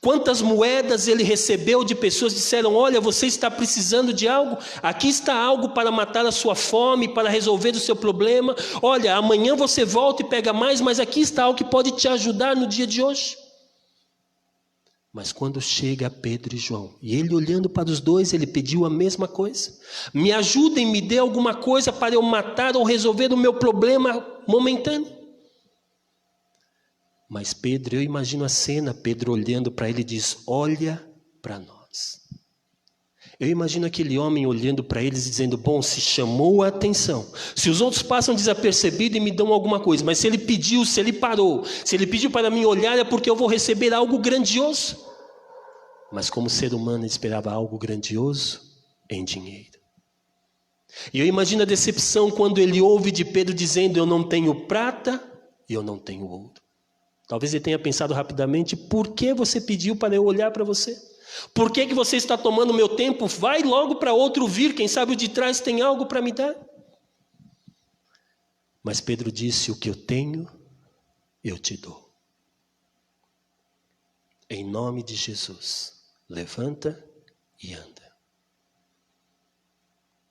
Quantas moedas ele recebeu de pessoas que disseram: olha, você está precisando de algo? Aqui está algo para matar a sua fome, para resolver o seu problema. Olha, amanhã você volta e pega mais, mas aqui está algo que pode te ajudar no dia de hoje. Mas quando chega Pedro e João, e ele olhando para os dois, ele pediu a mesma coisa: me ajudem, me dê alguma coisa para eu matar ou resolver o meu problema momentâneo. Mas Pedro, eu imagino a cena, Pedro olhando para ele, diz: olha para nós. Eu imagino aquele homem olhando para eles e dizendo, bom, se chamou a atenção, se os outros passam desapercebidos e me dão alguma coisa, mas se ele pediu, se ele parou, se ele pediu para mim olhar, é porque eu vou receber algo grandioso. Mas como ser humano ele esperava algo grandioso em dinheiro. E eu imagino a decepção quando ele ouve de Pedro dizendo, eu não tenho prata e eu não tenho ouro. Talvez ele tenha pensado rapidamente, por que você pediu para eu olhar para você? Por que você está tomando meu tempo? Vai logo para outro vir, quem sabe o de trás tem algo para me dar. Mas Pedro disse, o que eu tenho, eu te dou. Em nome de Jesus, levanta e anda.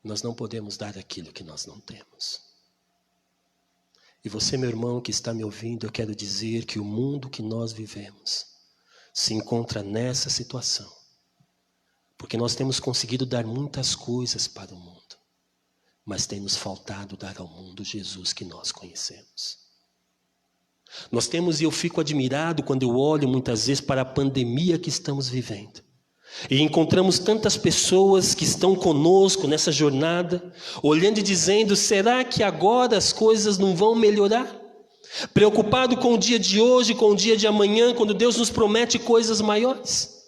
Nós não podemos dar aquilo que nós não temos. E você, meu irmão, que está me ouvindo, eu quero dizer que o mundo que nós vivemos se encontra nessa situação. Porque nós temos conseguido dar muitas coisas para o mundo, mas tem nos faltado dar ao mundo Jesus que nós conhecemos. Nós temos, e eu fico admirado quando eu olho muitas vezes para a pandemia que estamos vivendo. E encontramos tantas pessoas que estão conosco nessa jornada, olhando e dizendo, será que agora as coisas não vão melhorar? Preocupado com o dia de hoje, com o dia de amanhã, quando Deus nos promete coisas maiores.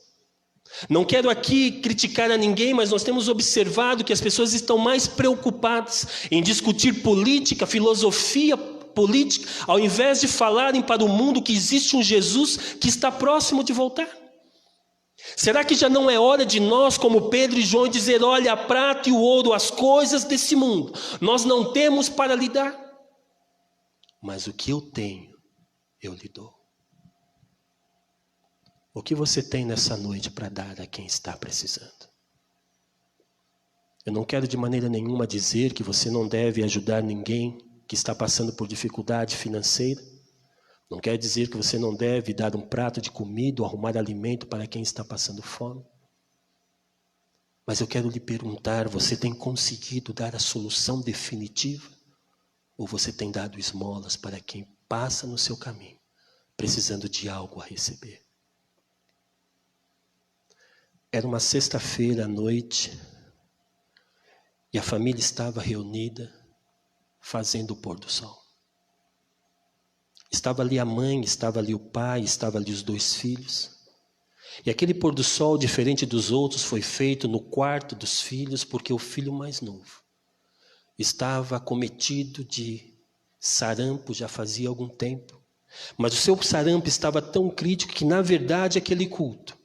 Não quero aqui criticar a ninguém, mas nós temos observado que as pessoas estão mais preocupadas em discutir política, filosofia política, ao invés de falarem para o mundo que existe um Jesus que está próximo de voltar. Será que já não é hora de nós, como Pedro e João, dizer, olha, a prata e o ouro, as coisas desse mundo, nós não temos para lhe dar, mas o que eu tenho, eu lhe dou. O que você tem nessa noite para dar a quem está precisando? Eu não quero de maneira nenhuma dizer que você não deve ajudar ninguém que está passando por dificuldade financeira. Não quero dizer que você não deve dar um prato de comida ou arrumar alimento para quem está passando fome. Mas eu quero lhe perguntar, você tem conseguido dar a solução definitiva? Ou você tem dado esmolas para quem passa no seu caminho, precisando de algo a receber? Era uma sexta-feira à noite e a família estava reunida fazendo o pôr do sol. Estava ali a mãe, estava ali o pai, estava ali os 2 filhos. E aquele pôr do sol, diferente dos outros, foi feito no quarto dos filhos, porque o filho mais novo estava acometido de sarampo já fazia algum tempo. Mas o seu sarampo estava tão crítico que, na verdade, aquele culto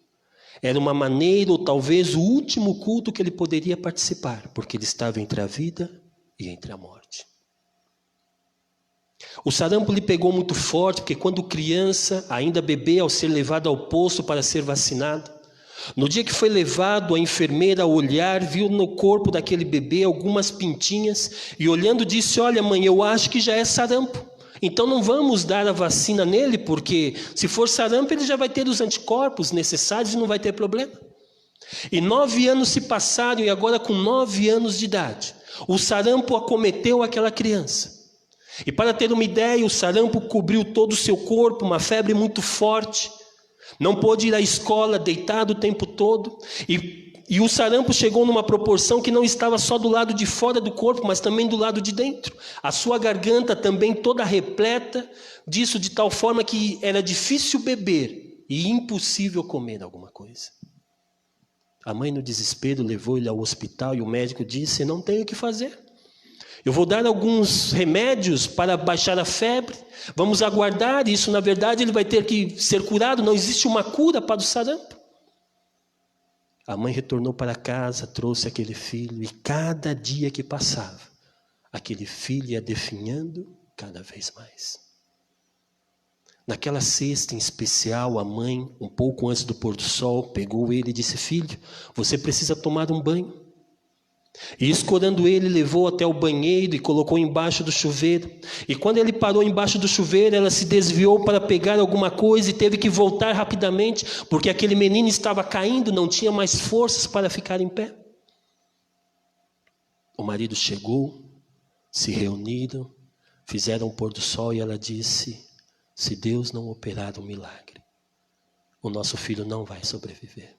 era uma maneira, ou talvez o último culto que ele poderia participar, porque ele estava entre a vida e entre a morte. O sarampo lhe pegou muito forte, porque quando criança, ainda bebê, ao ser levado ao posto para ser vacinado, no dia que foi levado, a enfermeira, ao olhar, viu no corpo daquele bebê algumas pintinhas, e olhando disse, olha mãe, eu acho que já é sarampo. Então não vamos dar a vacina nele, porque se for sarampo ele já vai ter os anticorpos necessários e não vai ter problema. E 9 anos se passaram e agora com 9 anos de idade, o sarampo acometeu aquela criança. E para ter uma ideia, o sarampo cobriu todo o seu corpo, uma febre muito forte. Não pôde ir à escola, deitado o tempo todo. E o sarampo chegou numa proporção que não estava só do lado de fora do corpo, mas também do lado de dentro. A sua garganta também toda repleta disso, de tal forma que era difícil beber e impossível comer alguma coisa. A mãe, no desespero, levou ele ao hospital e o médico disse, não tenho o que fazer. Eu vou dar alguns remédios para baixar a febre, vamos aguardar, isso na verdade ele vai ter que ser curado, não existe uma cura para o sarampo. A mãe retornou para casa, trouxe aquele filho e cada dia que passava, aquele filho ia definhando cada vez mais. Naquela sexta em especial, a mãe, um pouco antes do pôr do sol, pegou ele e disse, filho, você precisa tomar um banho. E escorando ele, levou até o banheiro e colocou embaixo do chuveiro. E quando ele parou embaixo do chuveiro, ela se desviou para pegar alguma coisa e teve que voltar rapidamente, porque aquele menino estava caindo, não tinha mais forças para ficar em pé. O marido chegou, se reuniram, fizeram o pôr do sol e ela disse, se Deus não operar um milagre, o nosso filho não vai sobreviver.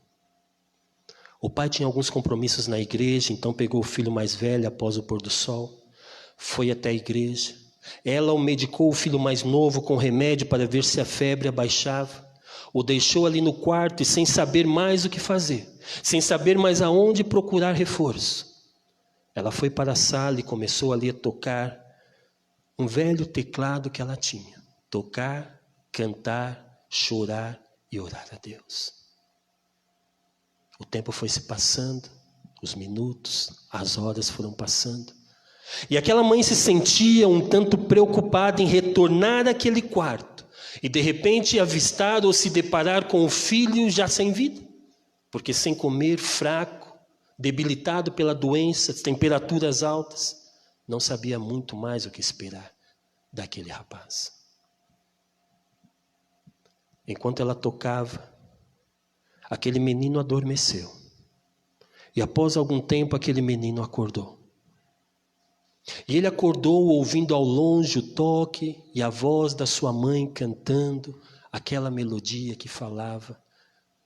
O pai tinha alguns compromissos na igreja, então pegou o filho mais velho após o pôr do sol, foi até a igreja. Ela o medicou o filho mais novo com remédio para ver se a febre abaixava. O deixou ali no quarto e sem saber mais o que fazer, sem saber mais aonde procurar reforço. Ela foi para a sala e começou ali a tocar um velho teclado que ela tinha. Tocar, cantar, chorar e orar a Deus. O tempo foi se passando, os minutos, as horas foram passando. E aquela mãe se sentia um tanto preocupada em retornar àquele quarto e de repente avistar ou se deparar com o filho já sem vida, porque sem comer, fraco, debilitado pela doença, temperaturas altas, não sabia muito mais o que esperar daquele rapaz. Enquanto ela tocava, aquele menino adormeceu. E após algum tempo aquele menino acordou. E ele acordou ouvindo ao longe o toque e a voz da sua mãe cantando aquela melodia que falava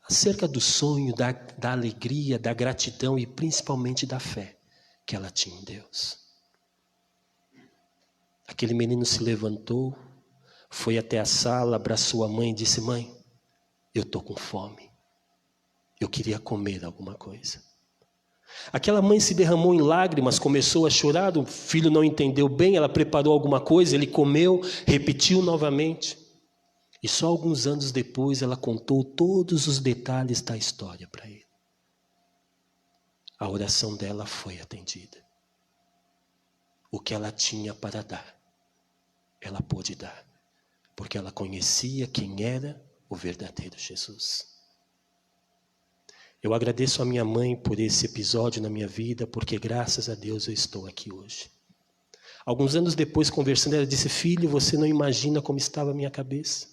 acerca do sonho, da alegria, da gratidão e principalmente da fé que ela tinha em Deus. Aquele menino se levantou, foi até a sala, abraçou a mãe e disse: mãe, eu estou com fome. Eu queria comer alguma coisa. Aquela mãe se derramou em lágrimas, começou a chorar, o filho não entendeu bem, ela preparou alguma coisa, ele comeu, repetiu novamente. E só alguns anos depois ela contou todos os detalhes da história para ele. A oração dela foi atendida. O que ela tinha para dar, ela pôde dar, porque ela conhecia quem era o verdadeiro Jesus. Eu agradeço a minha mãe por esse episódio na minha vida, porque graças a Deus eu estou aqui hoje. Alguns anos depois, conversando, ela disse: filho, você não imagina como estava a minha cabeça.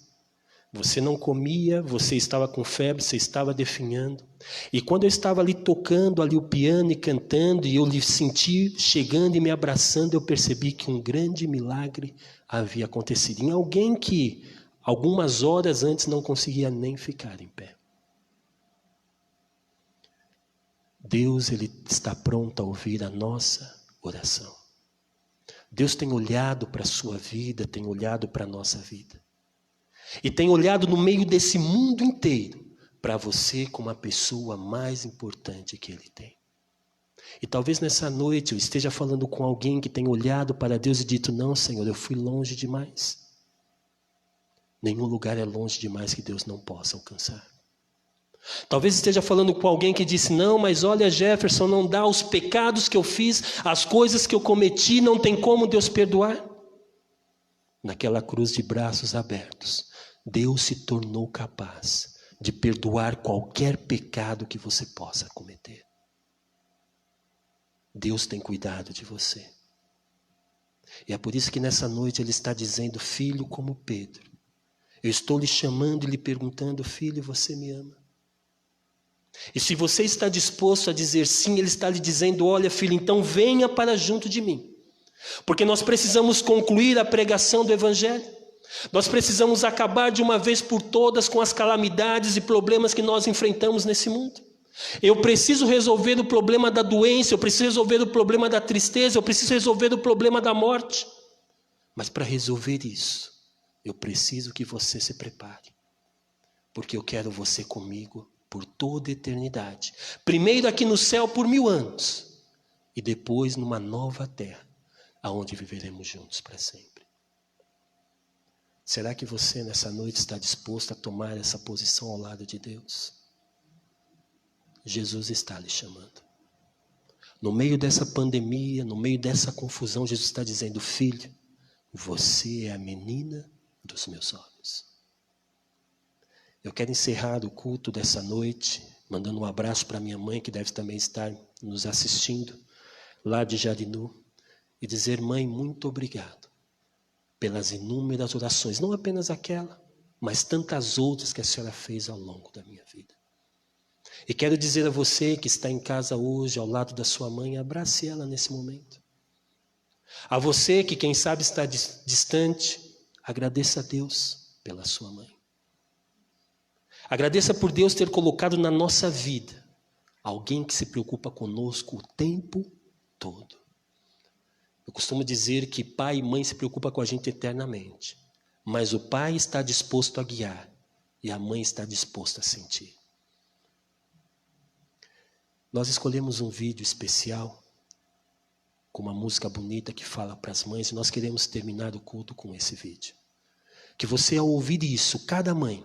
Você não comia, você estava com febre, você estava definhando. E quando eu estava ali tocando ali o piano e cantando, e eu lhe senti chegando e me abraçando, eu percebi que um grande milagre havia acontecido em alguém que algumas horas antes não conseguia nem ficar em pé. Deus, Ele está pronto a ouvir a nossa oração. Deus tem olhado para a sua vida, tem olhado para a nossa vida. E tem olhado no meio desse mundo inteiro para você como a pessoa mais importante que Ele tem. E talvez nessa noite eu esteja falando com alguém que tem olhado para Deus e dito: não, Senhor, eu fui longe demais. Nenhum lugar é longe demais que Deus não possa alcançar. Talvez esteja falando com alguém que disse: não, mas olha, Jefferson, não dá, os pecados que eu fiz, as coisas que eu cometi, não tem como Deus perdoar. Naquela cruz de braços abertos, Deus se tornou capaz de perdoar qualquer pecado que você possa cometer. Deus tem cuidado de você. E é por isso que nessa noite Ele está dizendo: filho, como Pedro, eu estou lhe chamando e lhe perguntando: filho, você me ama? E se você está disposto a dizer sim, Ele está lhe dizendo: olha, filho, então venha para junto de mim. Porque nós precisamos concluir a pregação do Evangelho. Nós precisamos acabar de uma vez por todas com as calamidades e problemas que nós enfrentamos nesse mundo. Eu preciso resolver o problema da doença, eu preciso resolver o problema da tristeza, eu preciso resolver o problema da morte. Mas para resolver isso, eu preciso que você se prepare. Porque eu quero você comigo por toda a eternidade. Primeiro aqui no céu por 1000 anos. E depois numa nova terra, aonde viveremos juntos para sempre. Será que você nessa noite está disposto a tomar essa posição ao lado de Deus? Jesus está lhe chamando. No meio dessa pandemia, no meio dessa confusão, Jesus está dizendo: filho, você é a menina dos meus olhos. Eu quero encerrar o culto dessa noite, mandando um abraço para minha mãe, que deve também estar nos assistindo, lá de Jarinu, e dizer: mãe, muito obrigado pelas inúmeras orações, não apenas aquela, mas tantas outras que a senhora fez ao longo da minha vida. E quero dizer a você que está em casa hoje, ao lado da sua mãe, abrace ela nesse momento. A você que quem sabe está distante, agradeça a Deus pela sua mãe. Agradeça por Deus ter colocado na nossa vida Alguém que se preocupa conosco o tempo todo. Eu costumo dizer que pai e mãe se preocupam com a gente eternamente. Mas o pai está disposto a guiar e a mãe está disposta a sentir. Nós escolhemos um vídeo especial com uma música bonita que fala para as mães, e nós queremos terminar o culto com esse vídeo. Que você, ao ouvir isso, cada mãe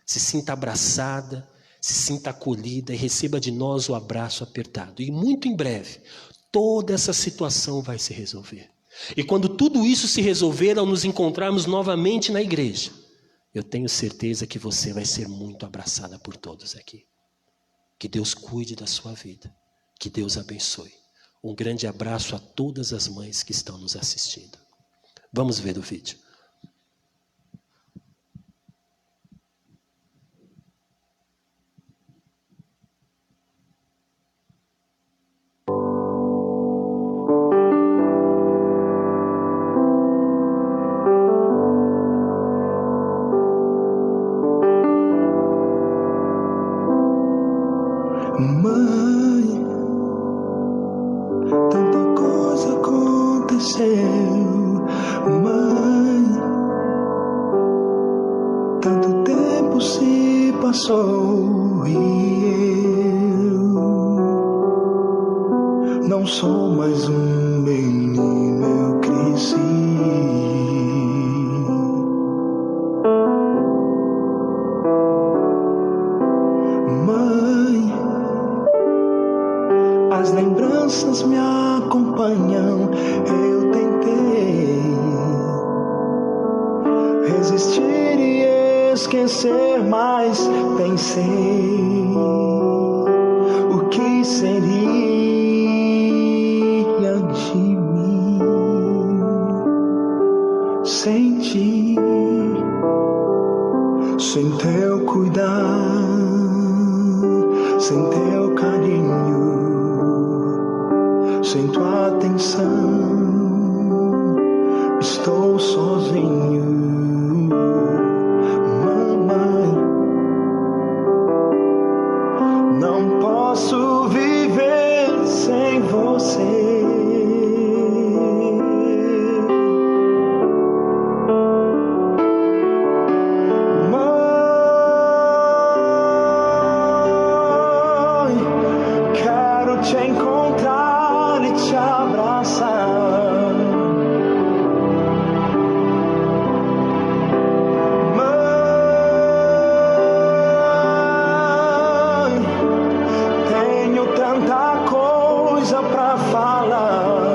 se sinta abraçada, se sinta acolhida e receba de nós o abraço apertado. E muito em breve, toda essa situação vai se resolver. E quando tudo isso se resolver, ao nos encontrarmos novamente na igreja, eu tenho certeza que você vai ser muito abraçada por todos aqui. Que Deus cuide da sua vida. Que Deus abençoe. Um grande abraço a todas as mães que estão nos assistindo. Vamos ver o vídeo. Mãe, tanta coisa aconteceu. Mãe, tanto tempo se passou e eu não sou mais um menino, eu cresci. As lembranças me acompanham, eu tentei resistir e esquecer, mas pensei o que seria de mim sem ti, sem teu cuidar, sem teu carinho, sem tua atenção, estou sozinho. Mamãe, não posso viver sem você. Mãe, quero te encontrar e te abraçar. Mãe, tenho tanta coisa pra falar.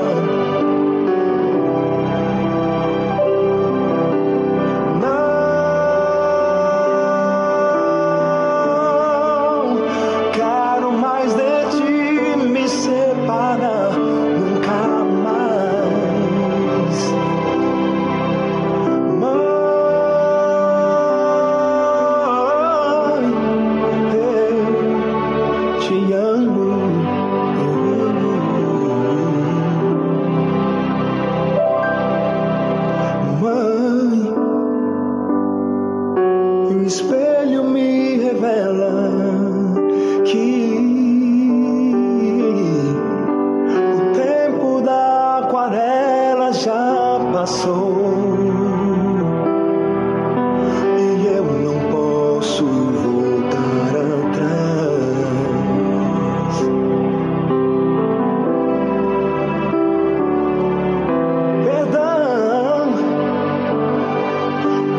Não quero mais de ti me separar, nunca mais. Mãe, eu te amo. Mãe, o espelho me revela que o tempo da aquarela já passou e eu não posso voltar atrás. Perdão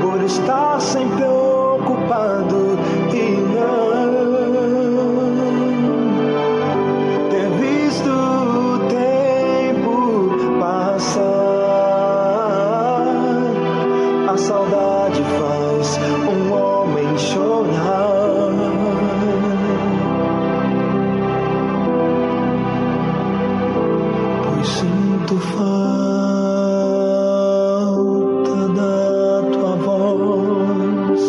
por estar sempre ocupado e não ter visto o tempo passar. A saudade faz um homem chorar. Pois sinto falta da tua voz,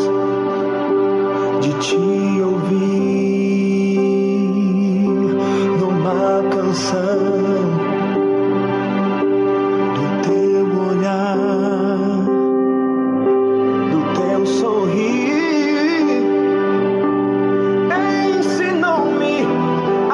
de te ouvir numa canção, do teu olhar, do teu sorrir. Ensinou-me a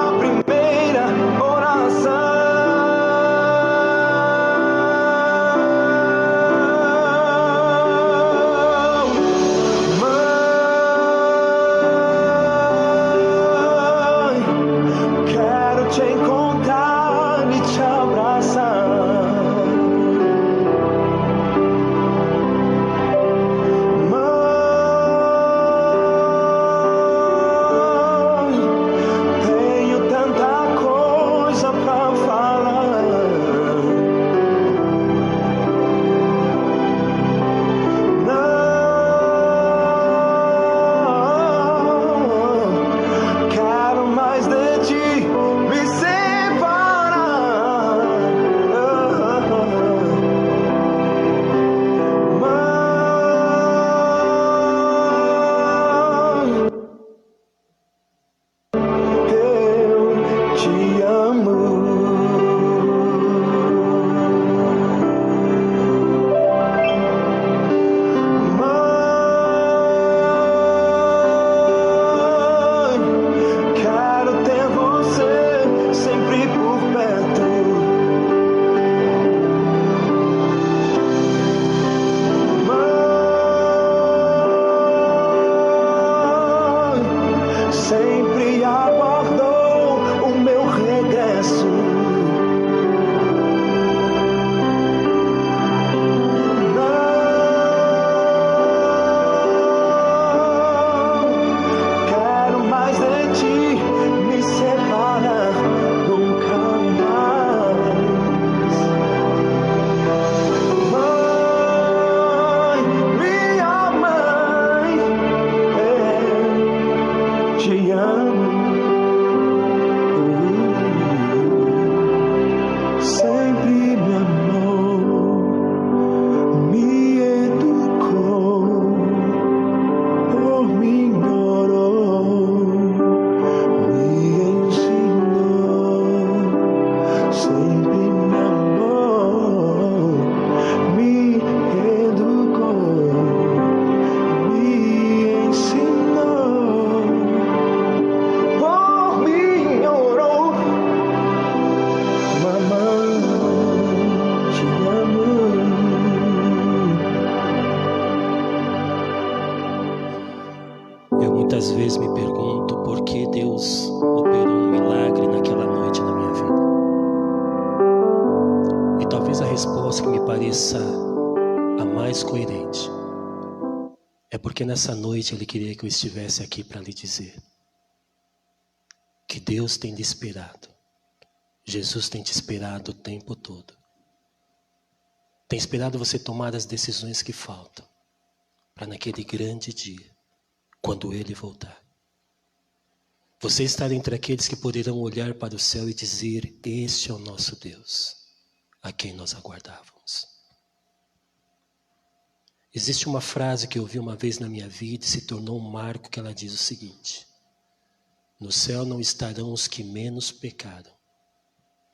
te amo. Sempre me amou, me educou, por mim orou, me ensinou. Sempre me amou, me educou, me ensinou, por mim orou. Mamãe, te amo. Eu muitas vezes me pergunto por que Deus operou um milagre naquela noite na minha vida. E talvez a resposta que me pareça a mais coerente é porque nessa noite Ele queria que eu estivesse aqui para lhe dizer que Deus tem lhe esperado. Jesus tem te esperado o tempo todo. Tem esperado você tomar as decisões que faltam para naquele grande dia, quando Ele voltar, você estar entre aqueles que poderão olhar para o céu e dizer: este é o nosso Deus, a quem nós aguardávamos. Existe uma frase que eu ouvi uma vez na minha vida e se tornou um marco, que ela diz o seguinte: no céu não estarão os que menos pecaram,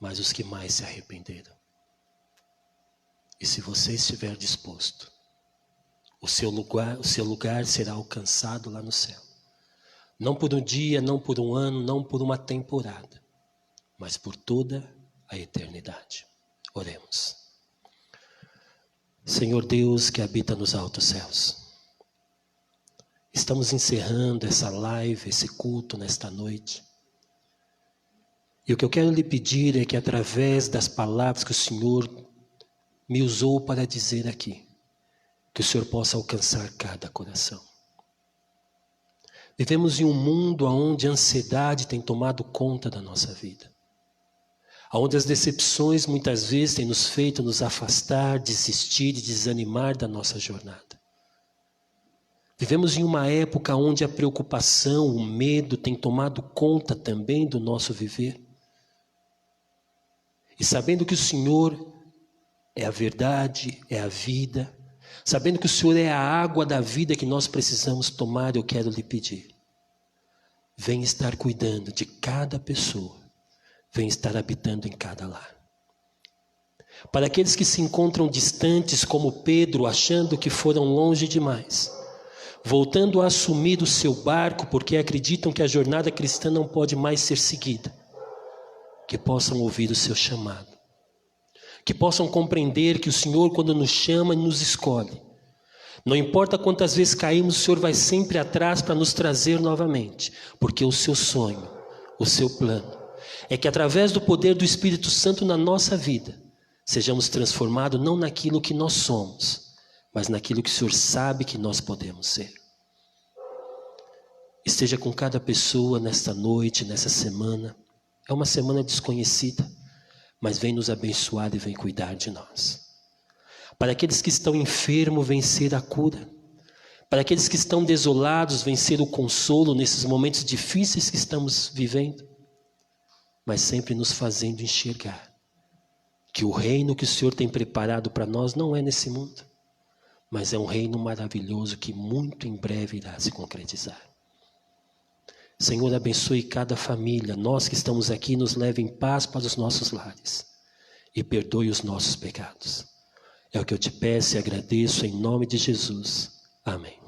mas os que mais se arrependeram. E se você estiver disposto, o seu lugar será alcançado lá no céu. Não por um dia, não por um ano, não por uma temporada, mas por toda a eternidade. Oremos. Senhor Deus que habita nos altos céus, estamos encerrando essa live, esse culto nesta noite. E o que eu quero lhe pedir é que, através das palavras que o Senhor me usou para dizer aqui, que o Senhor possa alcançar cada coração. Vivemos em um mundo onde a ansiedade tem tomado conta da nossa vida, onde as decepções muitas vezes têm nos feito nos afastar, desistir e desanimar da nossa jornada. Vivemos em uma época onde a preocupação, o medo tem tomado conta também do nosso viver. E sabendo que o Senhor é a verdade, é a vida, sabendo que o Senhor é a água da vida que nós precisamos tomar, eu quero lhe pedir: vem estar cuidando de cada pessoa, vem estar habitando em cada lar. Para aqueles que se encontram distantes, como Pedro, achando que foram longe demais, voltando a assumir o seu barco porque acreditam que a jornada cristã não pode mais ser seguida, que possam ouvir o seu chamado, que possam compreender que o Senhor, quando nos chama, nos escolhe. Não importa quantas vezes caímos, o Senhor vai sempre atrás para nos trazer novamente, porque o seu sonho, o seu plano, é que através do poder do Espírito Santo na nossa vida, sejamos transformados não naquilo que nós somos, mas naquilo que o Senhor sabe que nós podemos ser. Esteja com cada pessoa nesta noite, nessa semana. É uma semana desconhecida, mas vem nos abençoar e vem cuidar de nós. Para aqueles que estão enfermos, vem ser a cura. Para aqueles que estão desolados, vem ser o consolo nesses momentos difíceis que estamos vivendo, mas sempre nos fazendo enxergar que o reino que o Senhor tem preparado para nós não é nesse mundo, mas é um reino maravilhoso que muito em breve irá se concretizar. Senhor, abençoe cada família. Nós que estamos aqui, nos leve em paz para os nossos lares e perdoe os nossos pecados. É o que eu te peço e agradeço em nome de Jesus. Amém.